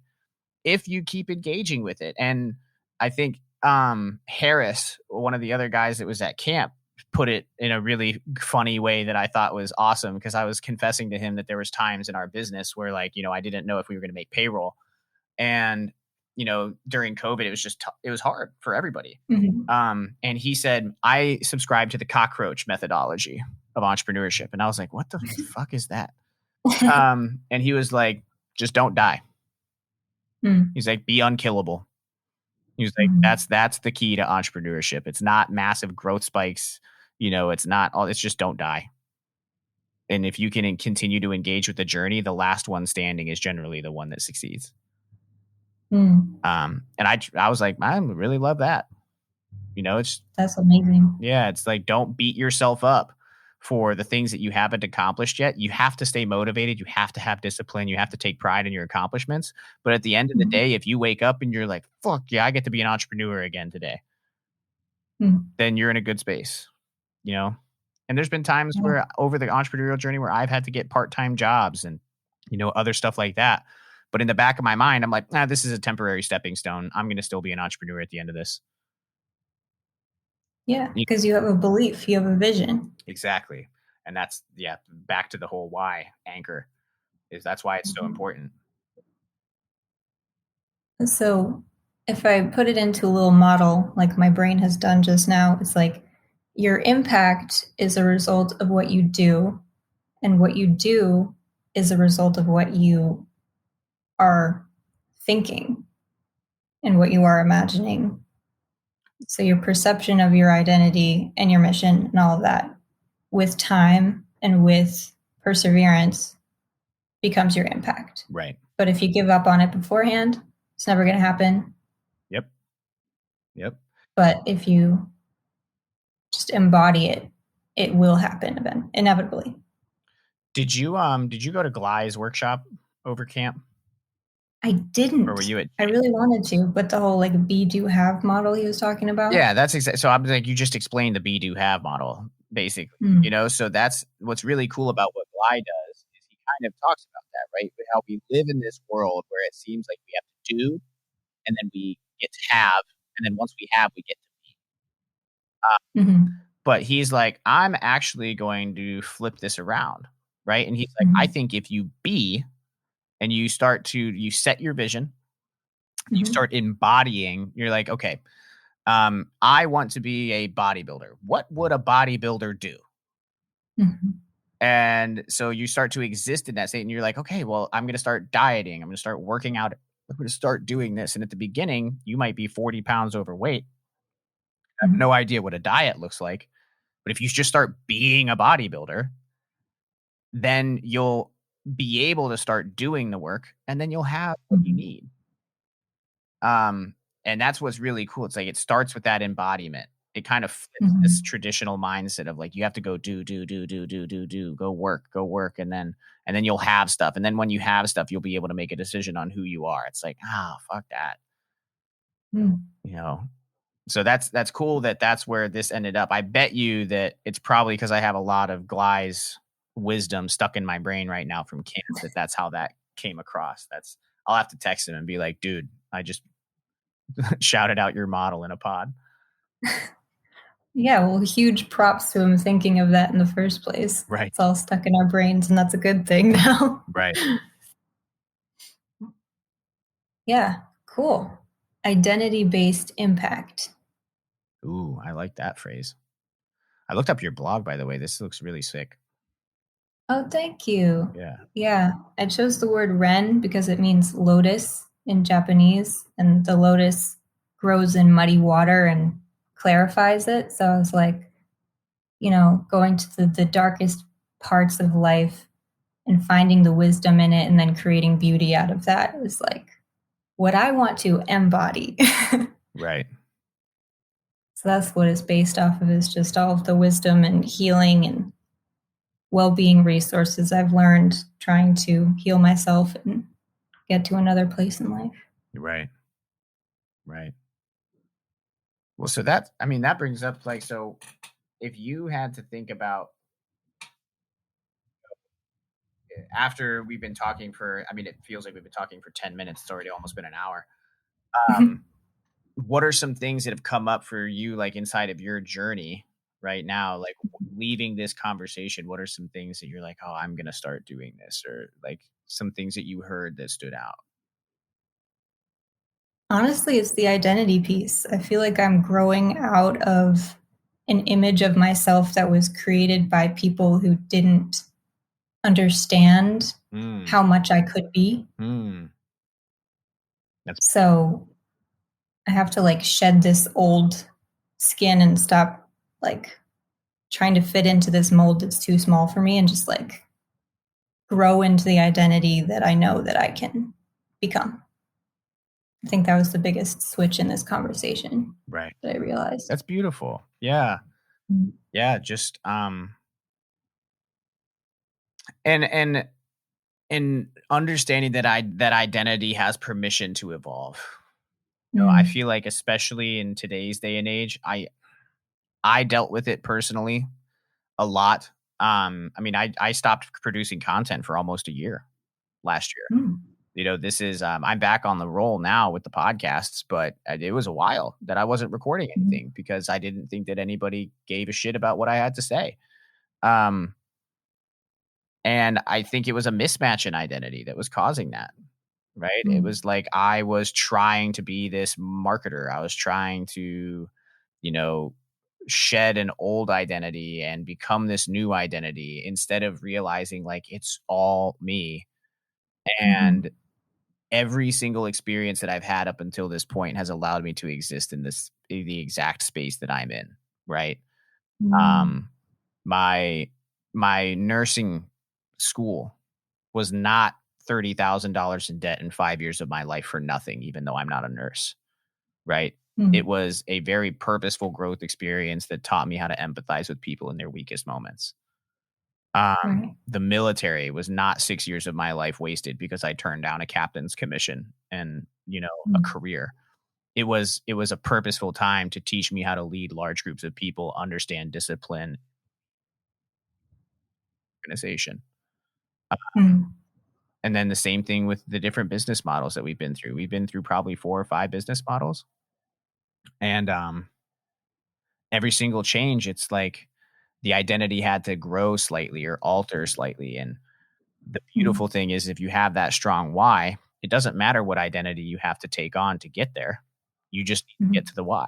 if you keep engaging with it. And I think Harris, one of the other guys that was at camp, put it in a really funny way that I thought was awesome because I was confessing to him that there was times in our business where like, I didn't know if we were going to make payroll. And, during COVID, it was it was hard for everybody. Mhm. And he said, I subscribe to the cockroach methodology of entrepreneurship. And I was like, what the fuck is that? And he was like, just don't die. Mm. He's like, be unkillable. He was like, Mhm. that's the key to entrepreneurship. It's not massive growth spikes. It's not all, it's just don't die. And if you can continue to engage with the journey, the last one standing is generally the one that succeeds. Mm. And I was like, I really love that. It's, That's amazing. yeah, it's like, don't beat yourself up for the things that you haven't accomplished yet. You have to stay motivated. You have to have discipline. You have to take pride in your accomplishments. But at the end of the Mhm. day, if you wake up and you're like, fuck yeah, I get to be an entrepreneur again today, Mm. then you're in a good space, you know? And there's been times Yeah. where over the entrepreneurial journey where I've had to get part-time jobs and, other stuff like that. But in the back of my mind, I'm like, this is a temporary stepping stone. I'm going to still be an entrepreneur at the end of this. Yeah, because you have a belief, you have a vision. Exactly. And that's, yeah, back to the whole why anchor is that's why it's so Mhm. important. So if I put it into a little model like my brain has done just now, it's like your impact is a result of what you do, and what you do is a result of what you are thinking and what you are imagining. So your perception of your identity and your mission and all of that, with time and with perseverance, becomes your impact. Right. But if you give up on it beforehand, it's never going to happen. Yep. Yep. But if you just embody it, it will happen inevitably. Did you go to Gly's workshop over camp? I Or were didn't. you at I really wanted to, but the whole like be do have model he was talking about. Yeah, that's exactly. So I'm like, you just explained the be do have model, basically. Mm. So that's what's really cool about what Gly does is he kind of talks about that, right? How we live in this world where it seems like we have to do, and then we get to have, and then once we have, we get to be. Mm-hmm. But he's like, I'm actually going to flip this around, right? And he's like, I Mm-hmm. think if you be and you set your vision, you Mm-hmm. start embodying, you're like, okay, I want to be a bodybuilder. What would a bodybuilder do? Mm-hmm. And so you start to exist in that state and you're like, okay, well, I'm going to start dieting. I'm going to start working out. I'm going to start doing this. And at the beginning, you might be 40 pounds overweight. I have no Mm-hmm. idea what a diet looks like. But if you just start being a bodybuilder, then you'll be able to start doing the work and then you'll have what you Mm-hmm. need. And that's what's really cool. It's like it starts with that embodiment. It kind of flips this Mm-hmm. traditional mindset of like you have to go do, go work, and then you'll have stuff. And then when you have stuff, you'll be able to make a decision on who you are. It's like, fuck that. Mm-hmm. You know. So that's cool that that's where this ended up. I bet you that it's probably because I have a lot of Gly's wisdom stuck in my brain right now from camp that's how that came across. That's I'll have to text him and be like, dude, I just shouted out your model in a pod. Yeah, well, huge props to him thinking of that in the first place. Right. It's all stuck in our brains, and that's a good thing now. Right. Yeah, cool. Identity based impact. Ooh, I like that phrase. I looked up your blog, by the way. This looks really sick. Oh, thank you. Yeah. Yeah, I chose the word ren because it means lotus in Japanese, and the lotus grows in muddy water and clarifies it. So I was like, going to the darkest parts of life and finding the wisdom in it and then creating beauty out of that is like what I want to embody. Right. So that's what it's based off of, is just all of the wisdom and healing and well-being resources I've learned trying to heal myself and get to another place in life. Right. Right. Well, so that brings up like, so if you had to think about after we've been talking it feels like we've been talking for 10 minutes. It's already almost been an hour. What are some things that have come up for you, like inside of your journey right now? Like leaving this conversation, what are some things that you're like, oh, I'm going to start doing this, or like some things that you heard that stood out? Honestly, it's the identity piece. I feel like I'm growing out of an image of myself that was created by people who didn't understand Mm, how much I could be. mm, that's So I have to like shed this old skin and stop like trying to fit into this mold that's too small for me and just like grow into the identity that I know that I can become. I think that was the biggest switch in this conversation right. that I realized. That's beautiful. Yeah. Mm. Yeah. Just, and understanding that identity has permission to evolve. I Mm. feel like, especially in today's day and age, I dealt with it personally a lot. I stopped producing content for almost a year last year. Mm. This is, I'm back on the roll now with the podcasts, but it was a while that I wasn't recording Mhm. anything because I didn't think that anybody gave a shit about what I had to say. Um, and I think it was a mismatch in identity that was causing that, right? It Mm. was like I was trying to be this marketer. I was trying to, you know, shed an old identity and become this new identity instead of realizing like it's all me. And Mhm. every single experience that I've had up until this point has allowed me to exist in the exact space that I'm in, right? Mm. Um, my my nursing school was not $30,000 in debt in 5 years of my life for nothing, even though I'm not a nurse, right? It Mm. was a very purposeful growth experience that taught me how to empathize with people in their weakest moments. Right. The military was not 6 years of my life wasted because I turned down a captain's commission and, a Mm. career. It was a purposeful time to teach me how to lead large groups of people, understand discipline, organization. Mm. And then the same thing with the different business models that we've been through. We've been through probably 4 or 5 business models, and, every single change, it's like the identity had to grow slightly or alter slightly, and the beautiful Mm. thing is if you have that strong why, it doesn't matter what identity you have to take on to get there. You just need to get Mhm. to the why.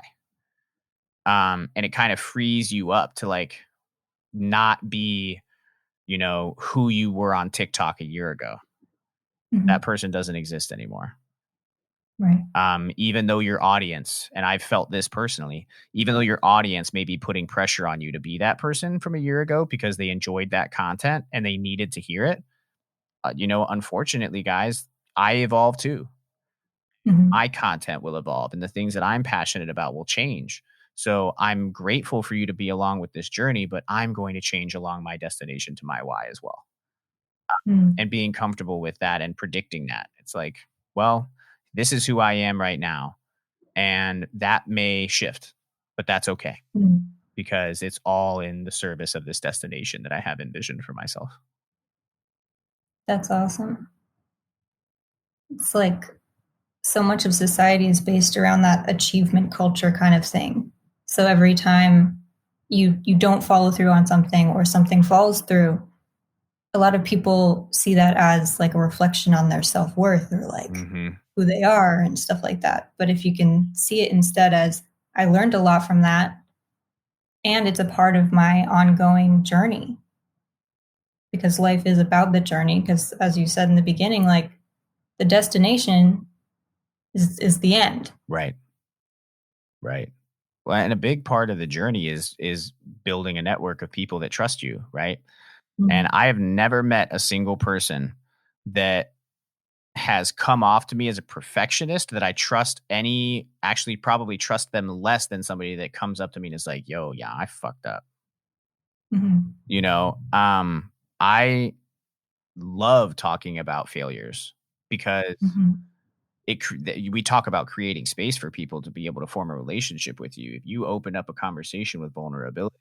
And it kind of frees you up to like not be, who you were on TikTok a year ago. That Mhm. person doesn't exist anymore. Right. Even though your audience, and I've felt this personally, even though your audience may be putting pressure on you to be that person from a year ago because they enjoyed that content and they needed to hear it, unfortunately, guys, I evolve too. My Mhm. content will evolve and the things that I'm passionate about will change. So I'm grateful for you to be along with this journey, but I'm going to change along my destination to my why as well. Mm. And being comfortable with that and predicting that. It's like, well, this is who I am right now. And that may shift, but that's okay Mm. because it's all in the service of this destination that I have envisioned for myself. That's awesome. It's like so much of society is based around that achievement culture kind of thing. So every time you don't follow through on something or something falls through, a lot of people see that as like a reflection on their self-worth or like Hmm. who they are and stuff like that. But if you can see it instead as I learned a lot from that and it's a part of my ongoing journey because life is about the journey because as you said in the beginning like the destination is the end. Right. Right. Well, and a big part of the journey is building a network of people that trust you, right? And Mm. I have never met a single person that has come off to me as a perfectionist that I trust any actually probably trust them less than somebody that comes up to me and is like, "Yo, yeah, I fucked up." Mhm. You know, I love talking about failures because Mhm. we talk about creating space for people to be able to form a relationship with you. If you open up a conversation with vulnerability,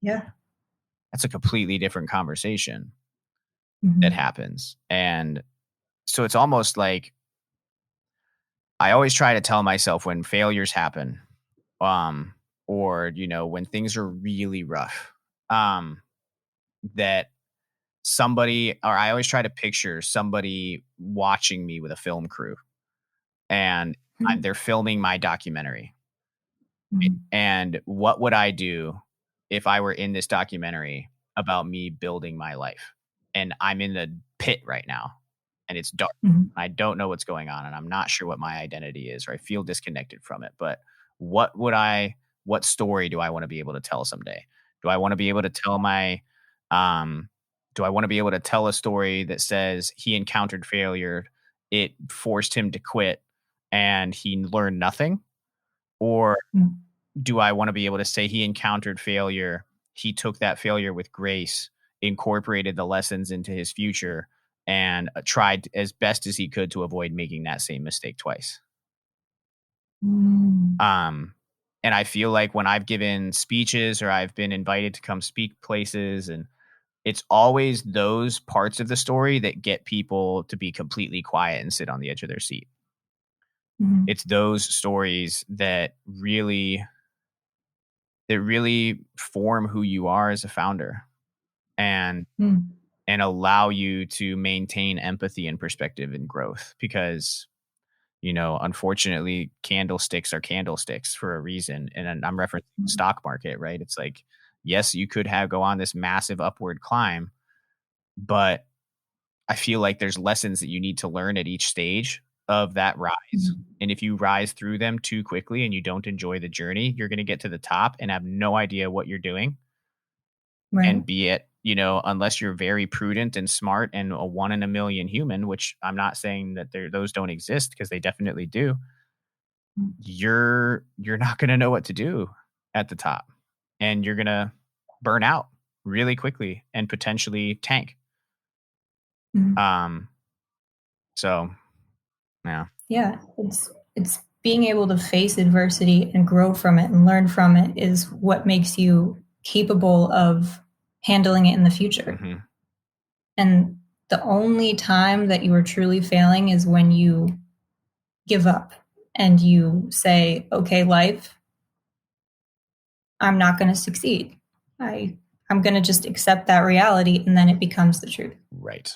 Yeah. that's a completely different conversation that Mhm. happens. And so it's almost like I always try to tell myself when failures happen, um, or when things are really rough, um, that somebody, or I always try to picture somebody watching me with a film crew, and Mhm. they're filming my documentary. Mhm. And what would I do if I were in this documentary about me building my life? And I'm in the pit right now and it's dark. Mhm. I don't know what's going on and I'm not sure what my identity is or I feel disconnected from it. But what would I what story do I want to be able to tell someday? Do I want to be able to tell my um do I want to be able to tell a story that says he encountered failure, it forced him to quit and he learned nothing? Or Mhm. do I want to be able to say he encountered failure? He took that failure with grace, incorporated the lessons into his future, and tried as best as he could to avoid making that same mistake twice. Mm. Um, and I feel like when I've given speeches or I've been invited to come speak places and it's always those parts of the story that get people to be completely quiet and sit on the edge of their seat. Mhm. It's those stories that really form who you are as a founder, and Mm. allow you to maintain empathy and perspective and growth, because unfortunately, candlesticks are candlesticks for a reason. And I'm referencing the Mm. stock market, right? It's like, yes, you could have go on this massive upward climb, but I feel like there's lessons that you need to learn at each stage of that rise. Mhm. And if you rise through them too quickly and you don't enjoy the journey, you're going to get to the top and have no idea what you're doing. Right. And be it, unless you're very prudent and smart and a one in a million human, which I'm not saying that those don't exist, because they definitely do, Mm. you're not going to know what to do at the top, and you're going to burn out really quickly and potentially tank. Mhm. Um, so yeah. Yeah, it's being able to face adversity and grow from it and learn from it is what makes you capable of handling it in the future. Hmm. And the only time that you are truly failing is when you give up and you say, "Okay, life, I'm not going to succeed. I'm going to just accept that reality," and then it becomes the truth. Right.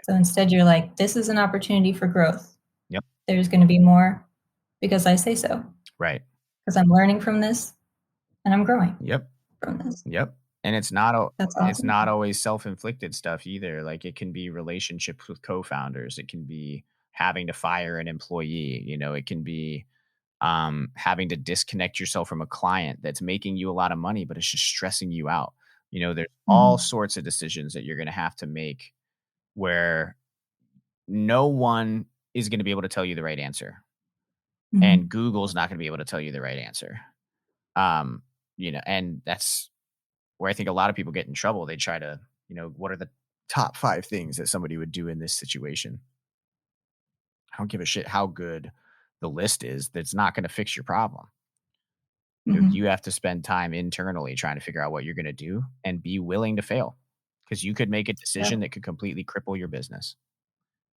So instead you're like, "This is an opportunity for growth. Yep. There's going to be more because I say so. Right. Because I'm learning from this and I'm growing Yep. from this." Yep. And That's it's awesome. not always self-inflicted stuff either. Like, it can be relationships with co-founders. It can be having to fire an employee. It can be having to disconnect yourself from a client that's making you a lot of money, but it's just stressing you out. There's all Mhm. sorts of decisions that you're going to have to make, where no one is going to be able to tell you the right answer, and Mhm. Google's not going to be able to tell you the right answer. And that's where I think a lot of people get in trouble. They try to, what are the top 5 things that somebody would do in this situation? I don't give a shit how good the list is. That's not going to fix your problem. You Mhm. have to spend time internally trying to figure out what you're going to do and be willing to fail, because you could make a decision Yep. that could completely cripple your business.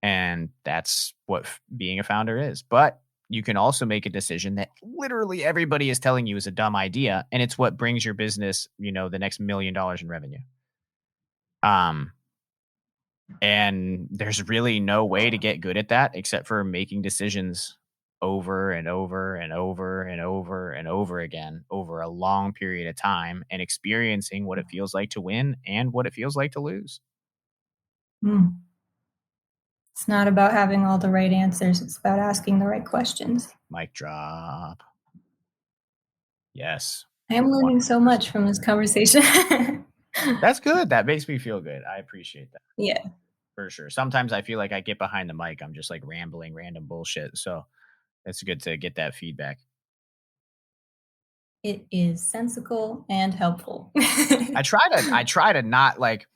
And that's what being a founder is. But you can also make a decision that literally everybody is telling you is a dumb idea, and it's what brings your business, the next $1 million in revenue. Um, and there's really no way to get good at that except for making decisions over and over and over and over and over again over a long period of time, and experiencing what it feels like to win and what it feels like to lose. Mm. It's not about having all the right answers, it's about asking the right questions. Mic drop. Yes. I am learning so 100%. much from this conversation. That's good. That makes me feel good. I appreciate that Yeah, for sure. Sometimes I feel like I get behind the mic, I'm just like rambling random bullshit. So it's good to get that feedback. it is sensical and helpful. I try to not, like,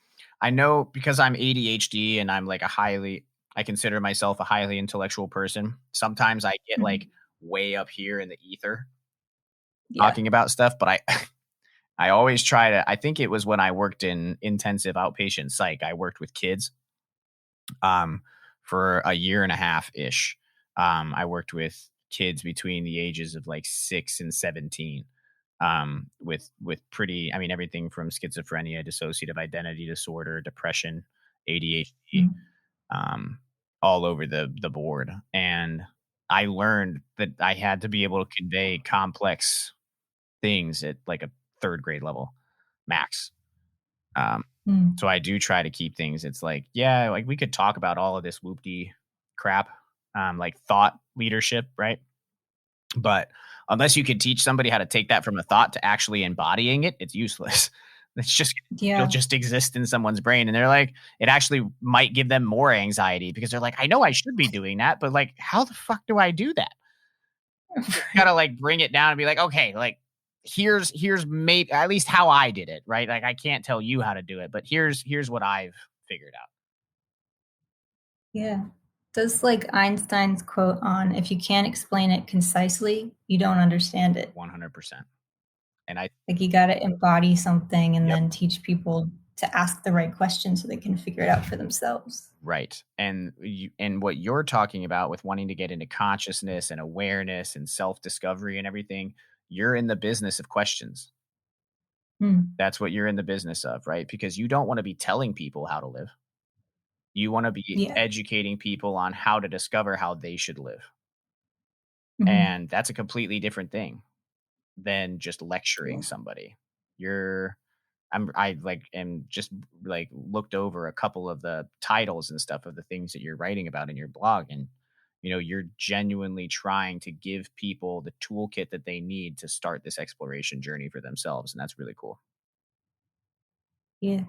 I know, because I'm ADHD and I'm like I consider myself a highly intellectual person. Sometimes I get like Mhm. way up here in the ether Yeah. talking about stuff, but I I always try to, I think it was when I worked in intensive outpatient psych, I worked with kids um, for a year and a half ish. I worked with kids between the ages of like 6 and 17, with pretty, I mean, everything from schizophrenia, dissociative identity disorder, depression, ADHD, Mm. um, all over the board. And I learned that I had to be able to convey complex things at like a third grade level max. Um, Mm. so I do try to keep things. It's like, yeah, like we could talk about all of this whoopty crap, like thought leadership, right? But unless you can teach somebody how to take that from a thought to actually embodying it, it's useless. It's just, it'll Yeah. just exist in someone's brain. And they're like, it actually might give them more anxiety, because they're like, I know I should be doing that, but like, how the fuck do I do that? Gotta like bring it down and be like, okay, like here's maybe at least how I did it, right? Like, I can't tell you how to do it, but here's what I've figured out. Yeah. Does like Einstein's quote on if you can't explain it concisely, you don't understand it. 100%. And I, Like you got to embody something and yep, then teach people to ask the right questions so they can figure it out for themselves. Right. And what you're talking about with wanting to get into consciousness and awareness and self-discovery and everything, you're in the business of questions. Mm. That's what you're in the business of, right? Because you don't want to be telling people how to live. You want to be Yeah. educating people on how to discover how they should live. Hmm. And that's a completely different thing than just lecturing Yeah. somebody. You're I like am just like looked over a couple of the titles and stuff of the things that you're writing about in your blog, and you're genuinely trying to give people the toolkit that they need to start this exploration journey for themselves, and that's really cool. Yeah.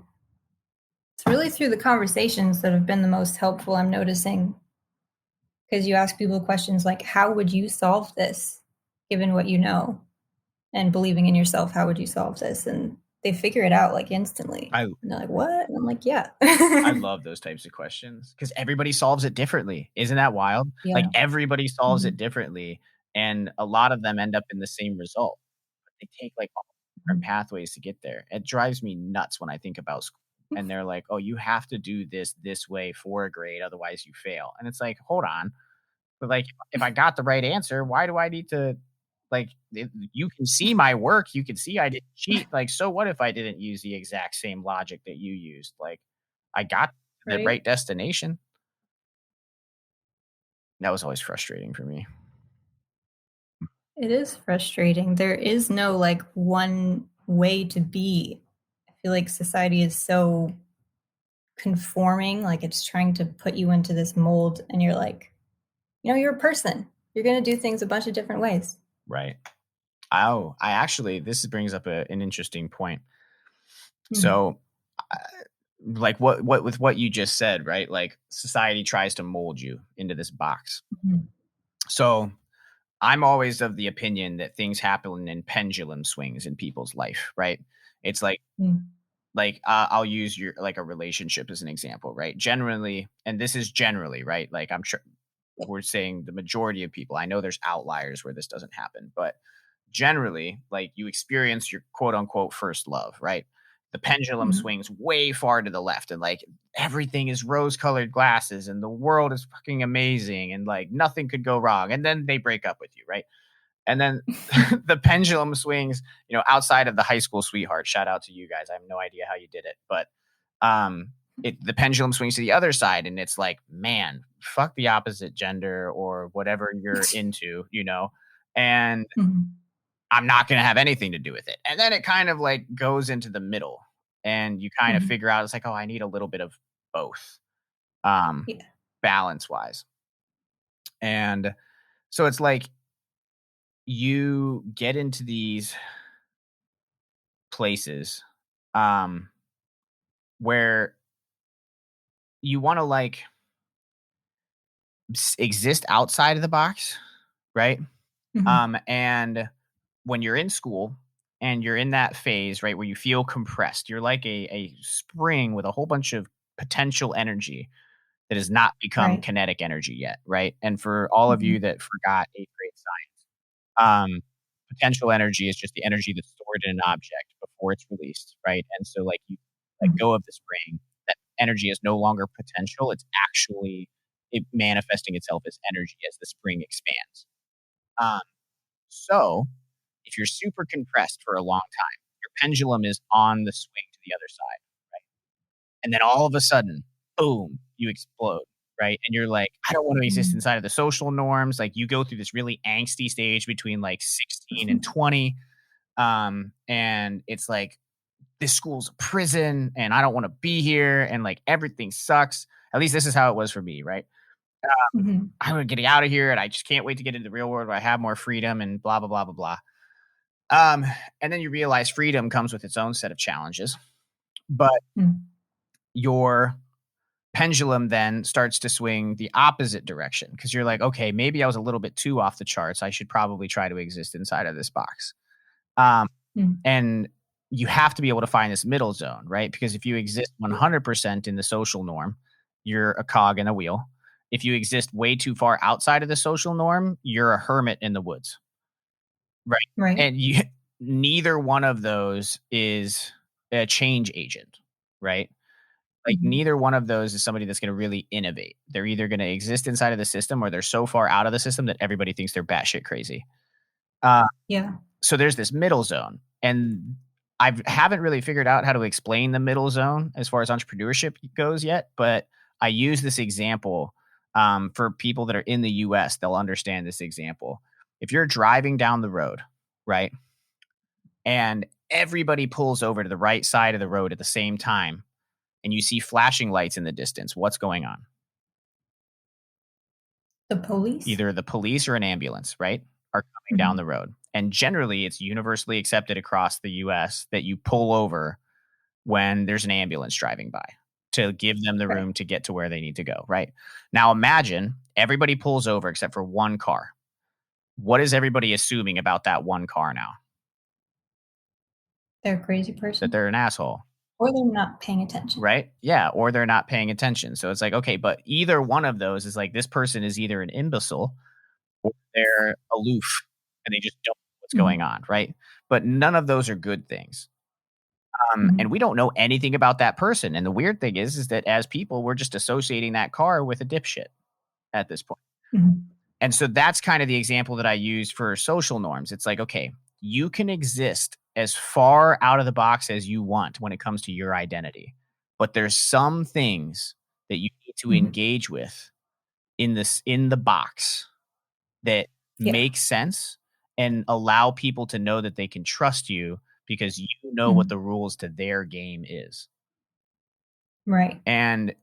It's really through the conversations that have been the most helpful, I'm noticing, because you ask people questions like, how would you solve this given what you know? And believing in yourself, how would you solve this? And they figure it out like instantly. I And they're like, what? And I'm like, yeah. I love those types of questions because everybody solves it differently. Isn't that wild? Like Yeah. everybody solves it Mhm. differently, and a lot of them end up in the same result. But they take like all different Mhm. pathways to get there. It drives me nuts when I think about school. And they're like, "Oh, you have to do this way for a grade, otherwise you fail." And it's like, hold on, but like, if I got the right answer, why do I need to? Like, you can see my work. You can see I didn't cheat. Like, so what if I didn't use the exact same logic that you used? Like, I got to the Right? right destination. That was always frustrating for me. It is frustrating. There is no like one way to be. I feel like society is so conforming, like it's trying to put you into this mold, and you're like, you're a person. You're going to do things a bunch of different ways. Right. Oh, I actually, this brings up an interesting point. Mhm. So, uh, like what with what you just said, right? Like society tries to mold you into this box. Mhm. So I'm always of the opinion that things happen in pendulum swings in people's life, right? It's Mm. I'll use your like a relationship as an example, right? Generally, and this is generally, right? Like I'm sure we're saying the majority of people. I know there's outliers where this doesn't happen, but generally, like you experience your quote unquote first love, right? The pendulum Mhm. swings way far to the left, and like everything is rose colored glasses, and the world is fucking amazing, and like nothing could go wrong. And then they break up with you, right? And then the pendulum swings, outside of the high school sweetheart. Shout out to you guys. I have no idea how you did it, but um, the pendulum swings to the other side, and it's like, man, fuck the opposite gender or whatever you're into, and Mhm. I'm not going to have anything to do with it. And then it kind of like goes into the middle, and you kind of Mhm. figure out it's like, oh, I need a little bit of both, um, Yeah. balance wise. And so it's like you get into these places um where you want to like exist outside of the box, right? Mhm. And when you're in school and you're in that phase, right, where you feel compressed, you're like a spring with a whole bunch of potential energy that has not become Right. kinetic energy yet, right? And for all of you Mhm. that forgot eighth grade science, potential energy is just the energy that's stored in an object before it's released, right? And so, like, you let Mhm. go of the spring, that energy is no longer potential. It's actually it manifesting itself as energy as the spring expands. Um, so, if you're super compressed for a long time, your pendulum is on the swing to the other side, right? And then all of a sudden, boom, you explode, right? And you're like, I don't want to exist Mhm. inside of the social norms. Like, you go through this really angsty stage between like 16 and 20. And it's like, this school's a prison and I don't want to be here. And like, everything sucks. At least this is how it was for me, right? Mhm. I'm getting out of here and I just can't wait to get into the real world where I have more freedom and blah, blah, blah, blah, blah. And then you realize freedom comes with its own set of challenges, but Mhm. your pendulum then starts to swing the opposite direction because you're like, okay, maybe I was a little bit too off the charts. I should probably try to exist inside of this box. Um, Mhm. and you have to be able to find this middle zone, right? Because if you exist 100% in the social norm, you're a cog in a wheel. If you exist way too far outside of the social norm, you're a hermit in the woods, right? Right. And you, neither one of those is a change agent, right? Like Mhm. neither one of those is somebody that's going to really innovate. They're either going to exist inside of the system or they're so far out of the system that everybody thinks they're batshit crazy. Uh, Yeah. so there's this middle zone, and I haven't really figured out how to explain the middle zone as far as entrepreneurship goes yet. But I use this example for people that are in the U.S. They'll understand this example. If you're driving down the road, right, and everybody pulls over to the right side of the road at the same time, and you see flashing lights in the distance, what's going on? The police? Either the police or an ambulance, right, are coming down Mhm. the road. And generally, it's universally accepted across the US that you pull over when there's an ambulance driving by to give them the Right. room to get to where they need to go, right? Now, imagine everybody pulls over except for one car. What is everybody assuming about that one car now? They're a crazy That person. they're an asshole, Or they're not paying attention. right? Yeah, or they're not paying attention. So it's like, okay, but either one of those is like this person is either an imbecile or they're aloof and they just don't know what's going Mhm. on, right? But none of those are good things. And Mhm. we don't know anything about that person. And the weird thing is that as people, we're just associating that car with a dipshit at this point. Mhm. And so that's kind of the example that I use for social norms. It's like, okay, you can exist as far out of the box as you want when it comes to your identity. But there's some things that you need to Mhm. engage with in the box that Yeah. make sense and allow people to know that they can trust you because you know what Mhm. the rules to their game is. Right. And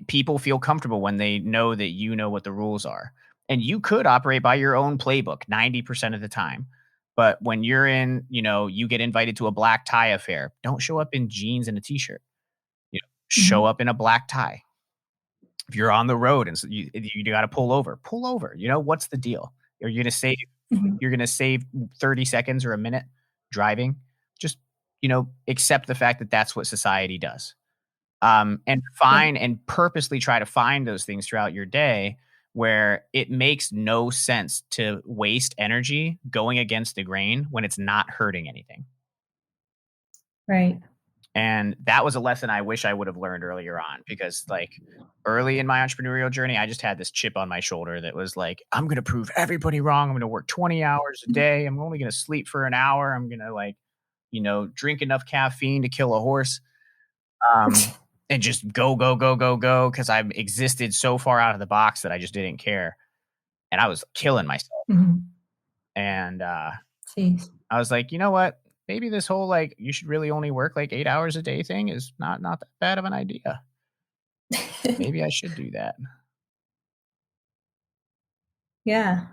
people feel comfortable when they know that you know what the rules are. And you could operate by your own playbook 90% of the time. But when you're in, you get invited to a black tie affair, don't show up in jeans and a t-shirt. Show Mhm. up in a black tie. If you're on the road and so you got to pull over, pull over. What's the deal? Are you going to save Mhm. you're going to save 30 seconds or a minute driving? Just, accept the fact that that's what society does. And Yeah. find and purposely try to find those things throughout your day where it makes no sense to waste energy going against the grain when it's not hurting anything. Right. And that was a lesson I wish I would have learned earlier on because, like, early in my entrepreneurial journey, I just had this chip on my shoulder that was like, I'm going to prove everybody wrong. I'm going to work 20 hours a Mhm. day. I'm only going to sleep for an hour. I'm going to, like, drink enough caffeine to kill a horse. And just go, go, go, go, go, because I existed so far out of the box that I just didn't care, and I was killing myself, Mhm. and, Jeez. I was like, "You know what? Maybe this whole, like, you should really only work, like, 8 hours a day thing is not that bad of an idea. Maybe I should do that." Yeah.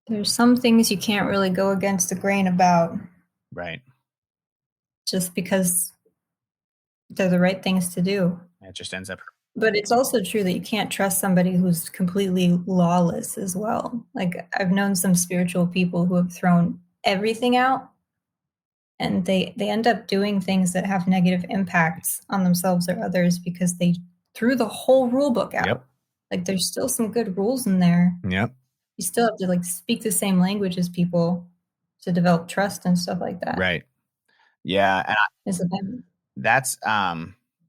There's some things you can't really go against the grain about Right. just because they're the right things to do. It just ends up But it's also true that you can't trust somebody who's completely lawless as well. Like, I've known some spiritual people who have thrown everything out, and they end up doing things that have negative impacts on themselves or others because they threw the whole rule book Yep. out. Like, there's still some good rules in there. Yep. You still have to, like, speak the same language as people to develop trust and stuff like that. Right. Yeah, and Is a bit. that's,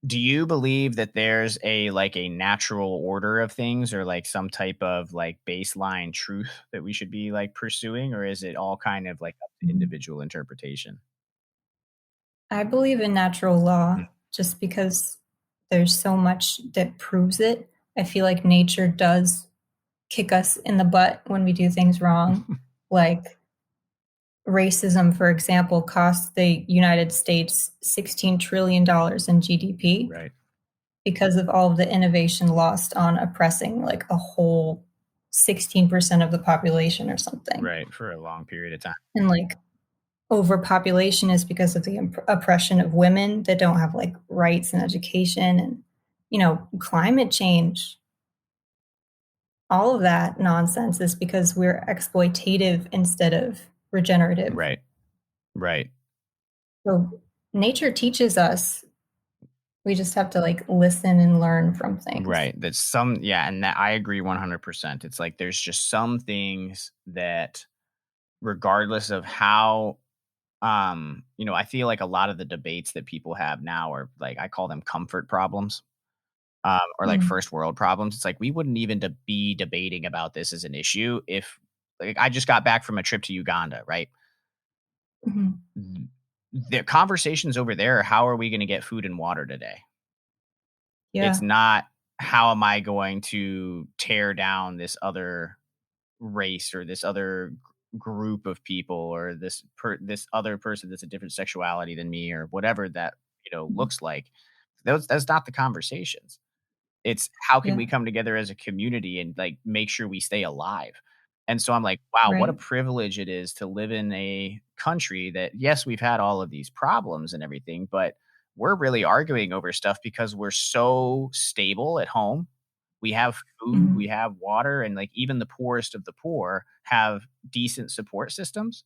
do you believe that there's a natural order of things or, like, some type of, like, baseline truth that we should be, like, pursuing, or is it all kind of, like, up to Mhm. individual interpretation? I believe in natural law Mm. just because there's so much that proves it. I feel like nature does kick us in the butt when we do things wrong. Like racism, for example, costs the United States $16 trillion dollars in GDP Right. because of all of the innovation lost on oppressing like a whole 16% of the population or something. Right, for a long period of time. And like overpopulation is because of the oppression of women that don't have like rights and education and climate change. All of that nonsense is because we're exploitative instead of regenerative. Right. Right. So nature teaches us. We just have to like listen and learn from things. Right. That's some yeah, and that I agree 100%. It's like there's just some things that regardless of how I feel like a lot of the debates that people have now are like, I call them comfort problems, or like Mm, first world problems. It's like we wouldn't even be debating about this as an issue if, like, I just got back from a trip to Uganda, right? mhm. Th- The conversations over there are, how are we going to get food and water today? It's Yeah. not, how am I going to tear down this other race or this other group of people, or this other person that's a different sexuality than me, or whatever that Mhm. looks like. That's not the conversations. It's, how can Yeah. we come together as a community and like make sure we stay alive. And so I'm like, wow, what a Right. privilege it is to live in a country that, yes, we've had all of these problems and everything, but we're really arguing over stuff because we're so stable at home. We have food, we Mhm. have water, and like even the poorest of the poor have decent support systems.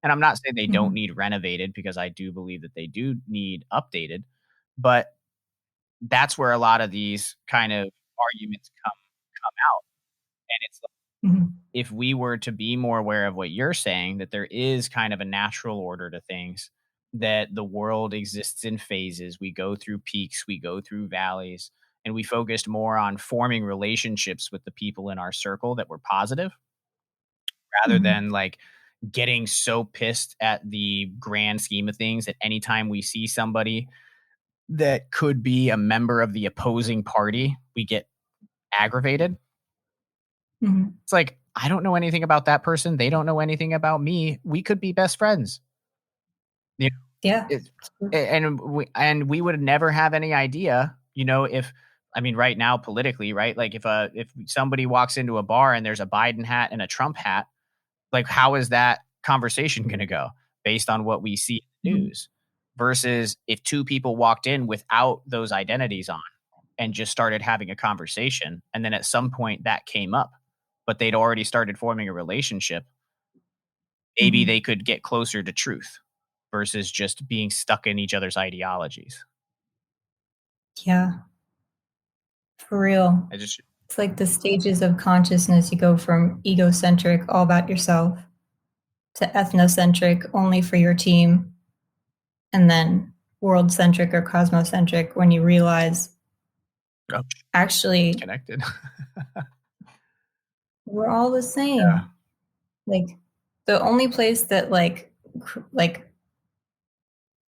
And I'm not saying they don't Mhm. need renovated, because I do believe that they do need updated, but that's where a lot of these kind of arguments come out. And it's like, Mhm. if we were to be more aware of what you're saying, that there is kind of a natural order to things, that the world exists in phases. We go through peaks, we go through valleys, and we focused more on forming relationships with the people in our circle that were positive, rather Mhm. than like getting so pissed at the grand scheme of things that anytime we see somebody that could be a member of the opposing party, we get aggravated. Mhm. It's like, I don't know anything about that person. They don't know anything about me. We could be best friends. You Yeah. know, and we would never have any idea, if, I mean, right now politically, right? Like if somebody walks into a bar and there's a Biden hat and a Trump hat, like, how is that conversation going to go based on what we see in the Mhm. news, versus if two people walked in without those identities on and just started having a conversation, and then at some point that came up, but they'd already started forming a relationship, maybe Mhm. they could get closer to truth versus just being stuck in each other's ideologies. Yeah. For real. I just It's like the stages of consciousness. You go from egocentric, all about yourself, to ethnocentric, only for your team, and then world centric or cosmocentric when you realize Oh, it's actually connected. we're all the Yeah. same. Like the only place that like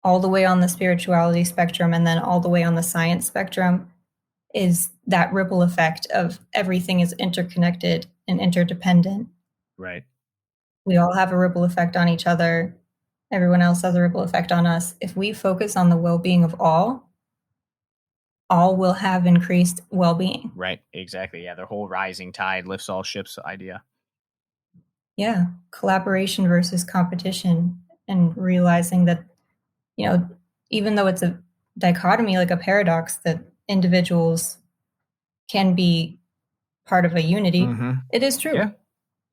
all the way on the spirituality spectrum and then all the way on the science spectrum is that ripple effect of everything is interconnected and interdependent. Right. We all have a ripple effect on each other. Everyone else has a ripple effect on us. If we focus on the well-being of all will have increased well-being. Right. Exactly. Yeah. The whole rising tide lifts all ships idea. Yeah, collaboration versus competition, and realizing that, you know, even though it's a dichotomy, like a paradox, that individuals can be part of a unity, Hmm. it is true. Yeah.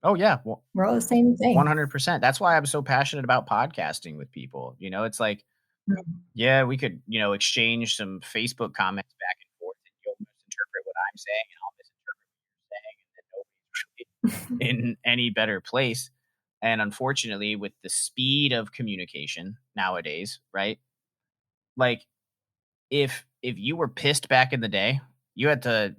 Oh, yeah. Well, We're all the same thing. 100%. That's why I'm so passionate about podcasting with people. It's like, Mm. yeah, we could, exchange some Facebook comments back and forth, and you'll misinterpret what I'm saying, and I'll misinterpret what you're saying, and then nobody's really in any better place. And unfortunately, with the speed of communication nowadays, right? Like, if you were pissed back in the day, you had to,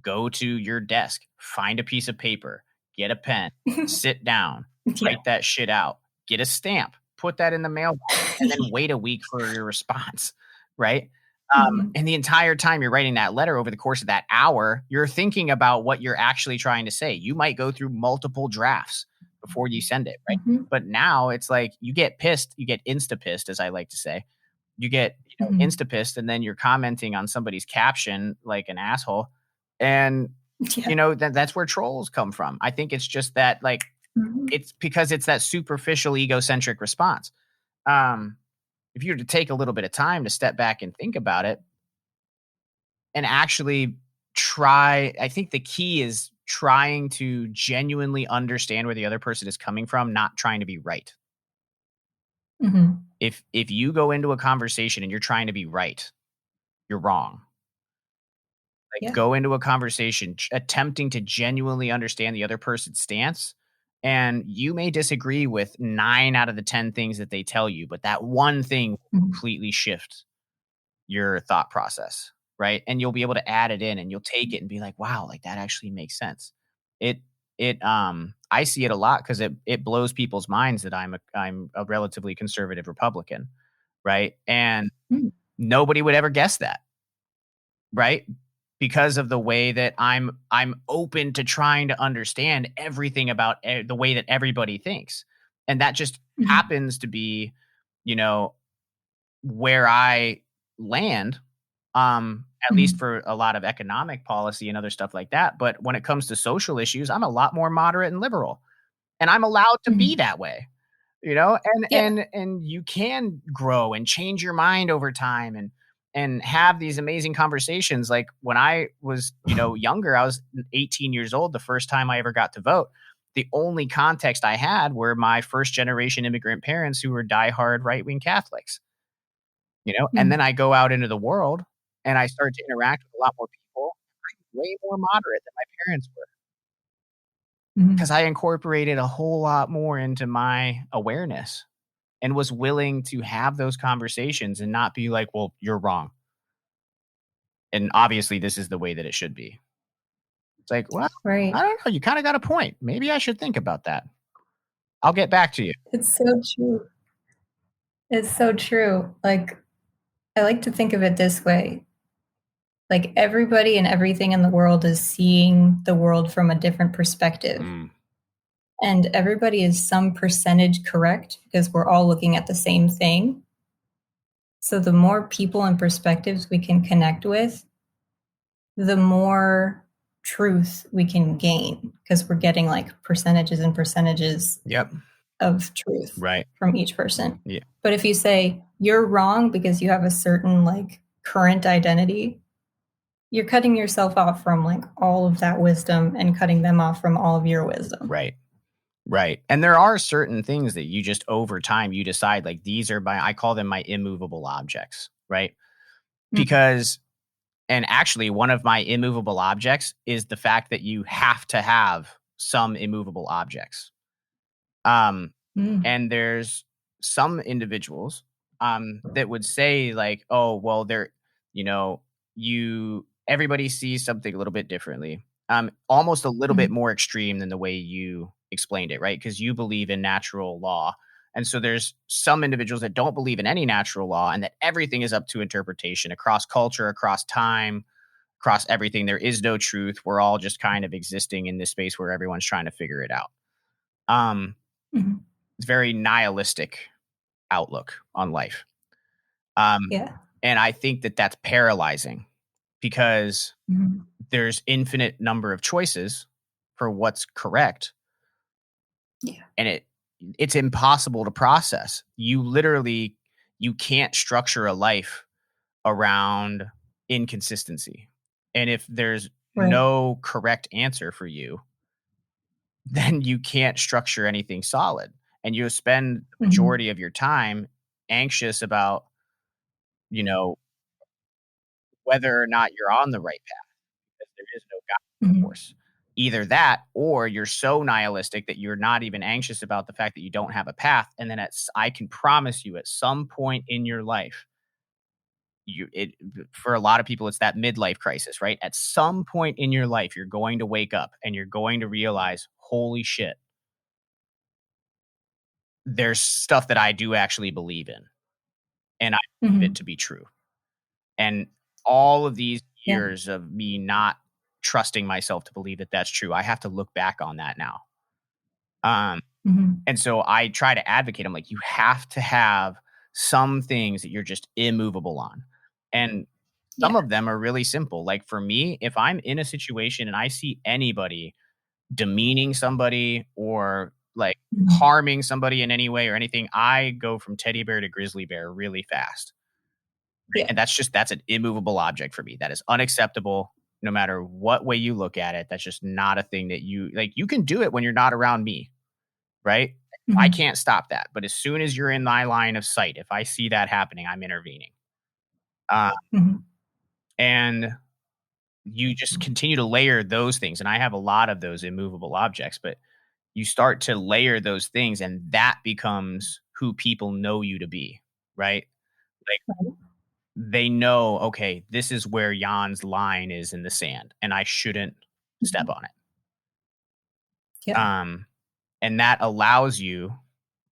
go to your desk, find a piece of paper, get a pen, sit down, Yeah. write that shit out, get a stamp, put that in the mailbox, and then wait a week for your response, right? Mhm. And the entire time you're writing that letter, over the course of that hour, you're thinking about what you're actually trying to say. You might go through multiple drafts before you send it, right? Mhm. But now it's like, you get pissed, you get insta pissed, as I like to say. You get, Mhm. insta pissed, and then you're commenting on somebody's caption like an asshole. And Yeah. that's where trolls come from. I think it's just that, like, Mhm. it's because it's that superficial egocentric response. Um, if you were to take a little bit of time to step back and think about it, and actually try, I think the key is trying to genuinely understand where the other person is coming from, not trying to be right. Mhm. If you go into a conversation and you're trying to be right, you're wrong. Like, Yeah. go into a conversation attempting to genuinely understand the other person's stance, And you may disagree with 9 out of the 10 things that they tell you, but that one thing will Mhm. completely shift your thought process, right? And you'll be able to add it in and you'll take it and be like, wow, like that actually makes sense. It I see it a lot because it blows people's minds that I'm a relatively conservative Republican, right? And Mm. nobody would ever guess that, right? Because of the way that I'm open to trying to understand everything about the way that everybody thinks. And that just Mhm. happens to be, you know, where I land, at least Mhm. for a lot of economic policy and other stuff like that. But when it comes to social issues, I'm a lot more moderate and liberal, and I'm allowed to be Mhm. that way, you know. And Yeah. you can grow and change your mind over time, and have these amazing conversations. Like when I was, younger, I was 18 years old the first time I ever got to vote. The only context I had were my first generation immigrant parents who were diehard right wing Catholics. And then Mm. I go out into the world and I start to interact with a lot more people. I'm way more moderate than my parents were because Mhm. I incorporated a whole lot more into my awareness and was willing to have those conversations and not be like, well, you're wrong. And obviously, this is the way that it should be. It's like, well, I Right. don't know. You kind of got a point. Maybe I should think about that. I'll get back to you. It's so true. It's so true. Like, I like to think of it this way. Like, everybody and everything in the world is seeing the world from a different perspective. Mm, And everybody is some percentage correct because we're all looking at the same thing. So the more people and perspectives we can connect with, the more truth we can gain because we're getting like percentages and percentages yep. of truth Right. from each person. Yeah. But if you say you're wrong because you have a certain like current identity, you're cutting yourself off from like all of that wisdom and cutting them off from all of your wisdom. Right. Right. And there are certain things that you just over time you decide like these are I call them my immovable objects, right? Mm. Because and actually one of my immovable objects is the fact that you have to have some immovable objects. Um Mm. and there's some individuals that would say like, "Oh, well you know, you everybody sees something a little bit differently." Almost a little bit Mm. more extreme than the way you explained it, right? Because you believe in natural law. And so there's some individuals that don't believe in any natural law and that everything is up to interpretation across culture, across time, across everything. There is no truth. We're all just kind of existing in this space where everyone's trying to figure it out. Um, Mhm. it's very nihilistic outlook on life. Um, Yeah. and I think that that's paralyzing because Mhm. there's infinite number of choices for what's correct, Yeah. and it's impossible to process. You can't structure a life around inconsistency. And if there's Right. no correct answer for you, then you can't structure anything solid. And you spend the Mhm. majority of your time anxious about, you know, whether or not you're on the right path because there is no guidance Mhm. force. Either that or you're so nihilistic that you're not even anxious about the fact that you don't have a path. And then I can promise you at some point in your life, for a lot of people, it's that midlife crisis, right? At some point in your life, you're going to wake up and you're going to realize, holy shit, there's stuff that I do actually believe in and I believe it Mhm. to be true. And all of these Yeah. years of me not trusting myself to believe that that's true, I have to look back on that now. Um, Mhm. and so I try to advocate. I'm like, you have to have some things that you're just immovable on. And some Yeah. of them are really simple. Like for me, if I'm in a situation and I see anybody demeaning somebody or like Mhm. harming somebody in any way or anything, I go from teddy bear to grizzly bear really fast. Yeah. And that's an immovable object for me. That is unacceptable no matter what way you look at it. That's just not a thing that you like. You can do it when you're not around me, right? I Mhm. can't stop that. But as soon as you're in my line of sight, if I see that happening, I'm intervening. Uh, Mhm. and you just continue to layer those things. And I have a lot of those immovable objects, but you start to layer those things, and that becomes who people know you to be, right? Like, Right. they know, okay, this is where Jan's line is in the sand, and I shouldn't step Mhm. on it. Yeah. Um, and that allows you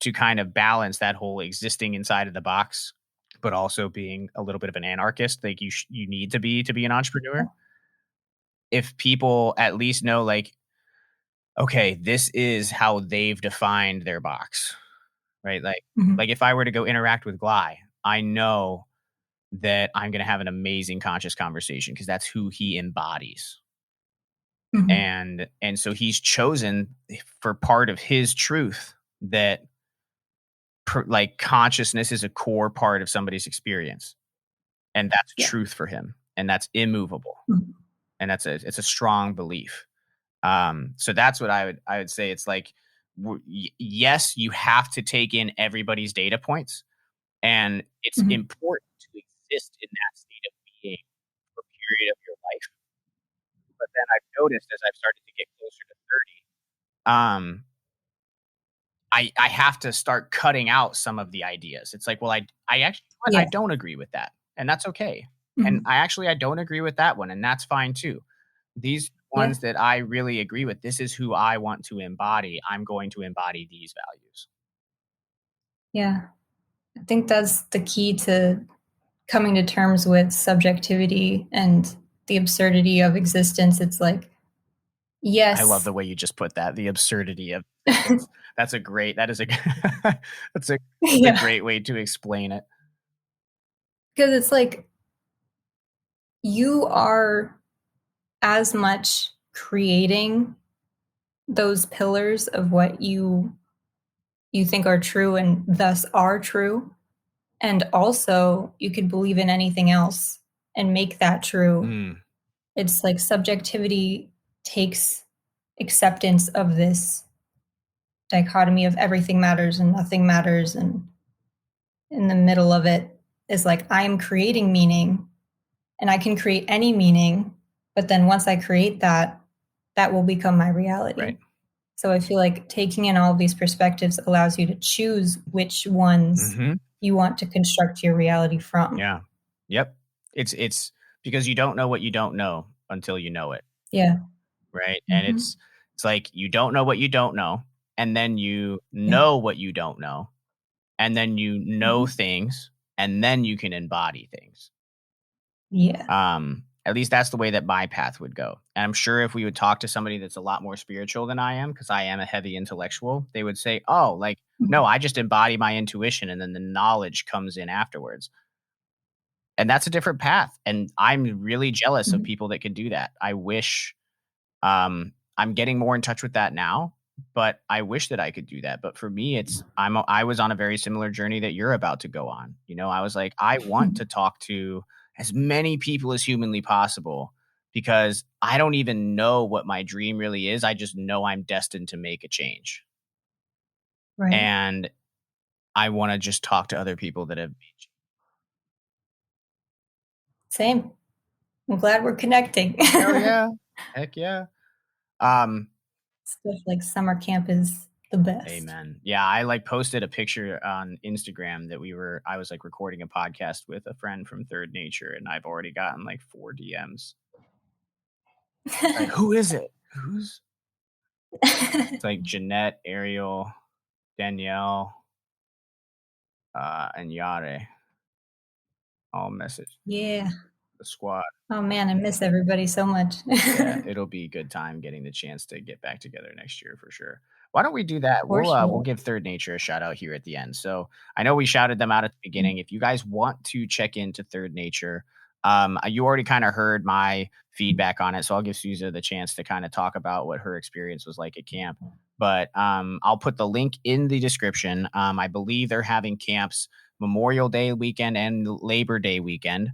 to kind of balance that whole existing inside of the box, but also being a little bit of an anarchist, like you need to be an entrepreneur. If people at least know, like, okay, this is how they've defined their box, right? Mhm. Like if I were to go interact with Gly, I know that I'm going to have an amazing conscious conversation because that's who he embodies. Mhm. And so he's chosen for part of his truth that like consciousness is a core part of somebody's experience, and that's Yeah. truth for him, and that's immovable, Mhm. and it's a strong belief. So that's what I would say. It's like, yes, you have to take in everybody's data points, and it's Mhm. important to exist in that state of being for a period of your life. But then I've noticed as I've started to get closer to 30, um, I have to start cutting out some of the ideas. It's like, well, I actually, what, Yeah. I don't agree with that, and that's okay. And Mhm. I don't agree with that one, and that's fine too. These Yeah. ones that I really agree with, this is who I want to embody. I'm going to embody these values. Yeah. I think that's the key to coming to terms with subjectivity and the absurdity of existence. It's like, I love yes. the way you just put that. The absurdity of existence. That's a great. That is a. that's a. That's a Yeah. great way to explain it. Because it's like you are as much creating those pillars of what you think are true and thus are true. And also, you could believe in anything else and make that true. Mm, It's like subjectivity takes acceptance of this dichotomy of everything matters and nothing matters. And in the middle of it is like, I'm creating meaning and I can create any meaning. But then once I create that, that will become my reality. right. So I feel like taking in all of these perspectives allows you to choose which ones Hmm. you want to construct your reality from. Yeah. Yep. It's because you don't know what you don't know until you know it, Yeah. right? And Hmm. it's like you don't know what you don't know, and then you Yeah. know what you don't know, and then you know Hmm. things, and then you can embody things. Yeah. At least that's the way that my path would go. And I'm sure if we would talk to somebody that's a lot more spiritual than I am, because I am a heavy intellectual, they would say, "Oh, like, no, Mhm. I just embody my intuition and then the knowledge comes in afterwards." And that's a different path. And I'm really jealous of Mhm. people that can do that. I wish I'm getting more in touch with that now, but I wish that I could do that. But for me, I was on a very similar journey that you're about to go on. You know, I was like, I want to Mhm. talk to as many people as humanly possible because I don't even know what my dream really is. I just know I'm destined to make a change. Right. And I want to just talk to other people that have made change. Same. I'm glad we're connecting. Hell yeah. Heck yeah. Um, Stuff like summer camp is the best. Amen. Yeah, I like posted a picture on Instagram that I was like recording a podcast with a friend from Third Nature, and I've already gotten like 4 DMs. Like, who is it? Who's It's like Jeanette, Ariel, Danielle, and Yare all message Yeah. the squad. Oh man, I miss everybody so much. Yeah, it'll be a good time getting the chance to get back together next year for sure. Why don't we do that? For We'll sure. give Third Nature a shout out here at the end. So I know we shouted them out at the beginning. If you guys want to check into Third Nature, you already kind of heard my feedback on it, so I'll give Susa the chance to kind of talk about what her experience was like at camp. But I'll put the link in the description. I believe they're having camps Memorial Day weekend and Labor Day weekend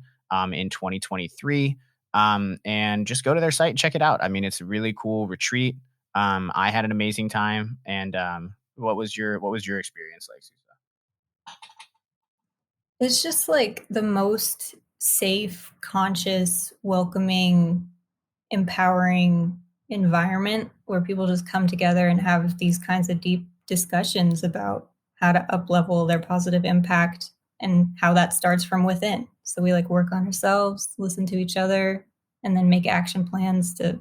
in 2023, and just go to their site and check it out. I mean, it's a really cool retreat. I had an amazing time. And what was your experience like, Susa? It's just like the most safe, conscious, welcoming, empowering environment where people just come together and have these kinds of deep discussions about how to up-level their positive impact and how that starts from within. So we like work on ourselves, listen to each other, and then make action plans to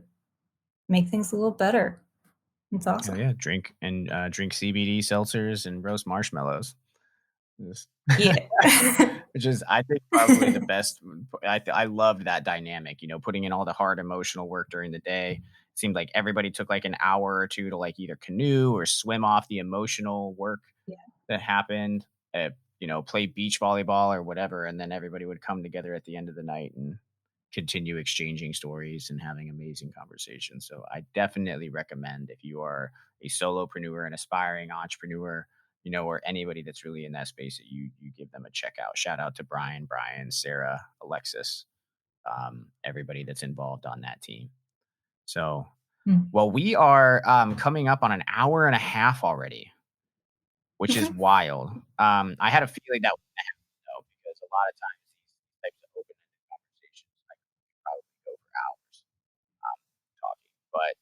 make things a little better. It's Oh awesome. yeah, drink CBD seltzers and roast marshmallows. Just- Yeah. Which is, I think, probably the best. I loved that dynamic. Putting in all the hard emotional work during the day. It seemed like everybody took like an hour or two to like either canoe or swim off the emotional work Yeah. that happened. Play beach volleyball or whatever, and then everybody would come together at the end of the night and continue exchanging stories and having amazing conversations. So I definitely recommend, if you are a solopreneur, an aspiring entrepreneur, or anybody that's really in that space, that you give them a check out. Shout out to Brian, Sarah, Alexis, everybody that's involved on that team. So, Mm. well, we are coming up on an hour and a half already, which is wild. I had a feeling that was going to happen, though, because a lot of times these types of open-ended conversations, I could probably go for hours talking. But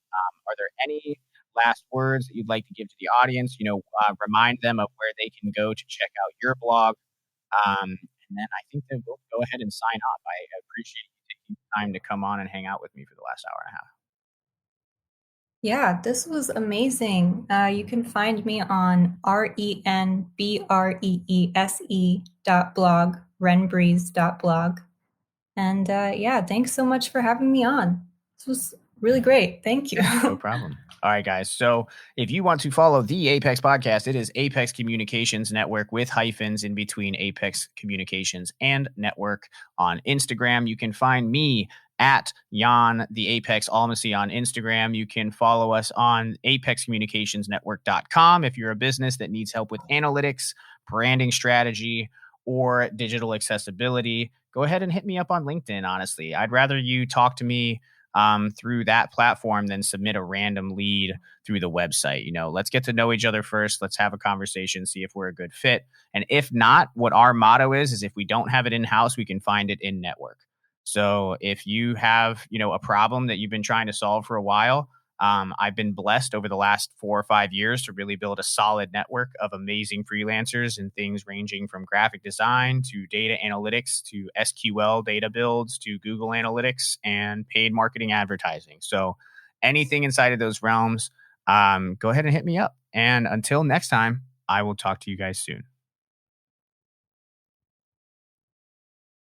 are there any last words that you'd like to give to the audience? Remind them of where they can go to check out your blog. And then I think that we'll go ahead and sign off. I appreciate you taking time to come on and hang out with me for the last hour and a half. Yeah, this was amazing. You can find me on renbreeze.blog. And yeah, thanks so much for having me on. This was really great. Thank you. Yeah, no problem. All right, guys. So if you want to follow the Apex podcast, it is Apex Communications Network with hyphens in between Apex Communications and Network on Instagram. You can find me at Jan the Apex Almacy on Instagram. You can follow us on apexcommunicationsnetwork.com if you're a business that needs help with analytics, branding strategy, or digital accessibility. Go ahead and hit me up on LinkedIn, honestly. I'd rather you talk to me through that platform than submit a random lead through the website. Let's get to know each other first. Let's have a conversation, see if we're a good fit. And if not, what our motto is if we don't have it in-house, we can find it in network. So if you have, a problem that you've been trying to solve for a while, I've been blessed over the last 4 or 5 years to really build a solid network of amazing freelancers and things ranging from graphic design to data analytics to SQL data builds to Google Analytics and paid marketing advertising. So anything inside of those realms, go ahead and hit me up. And until next time, I will talk to you guys soon.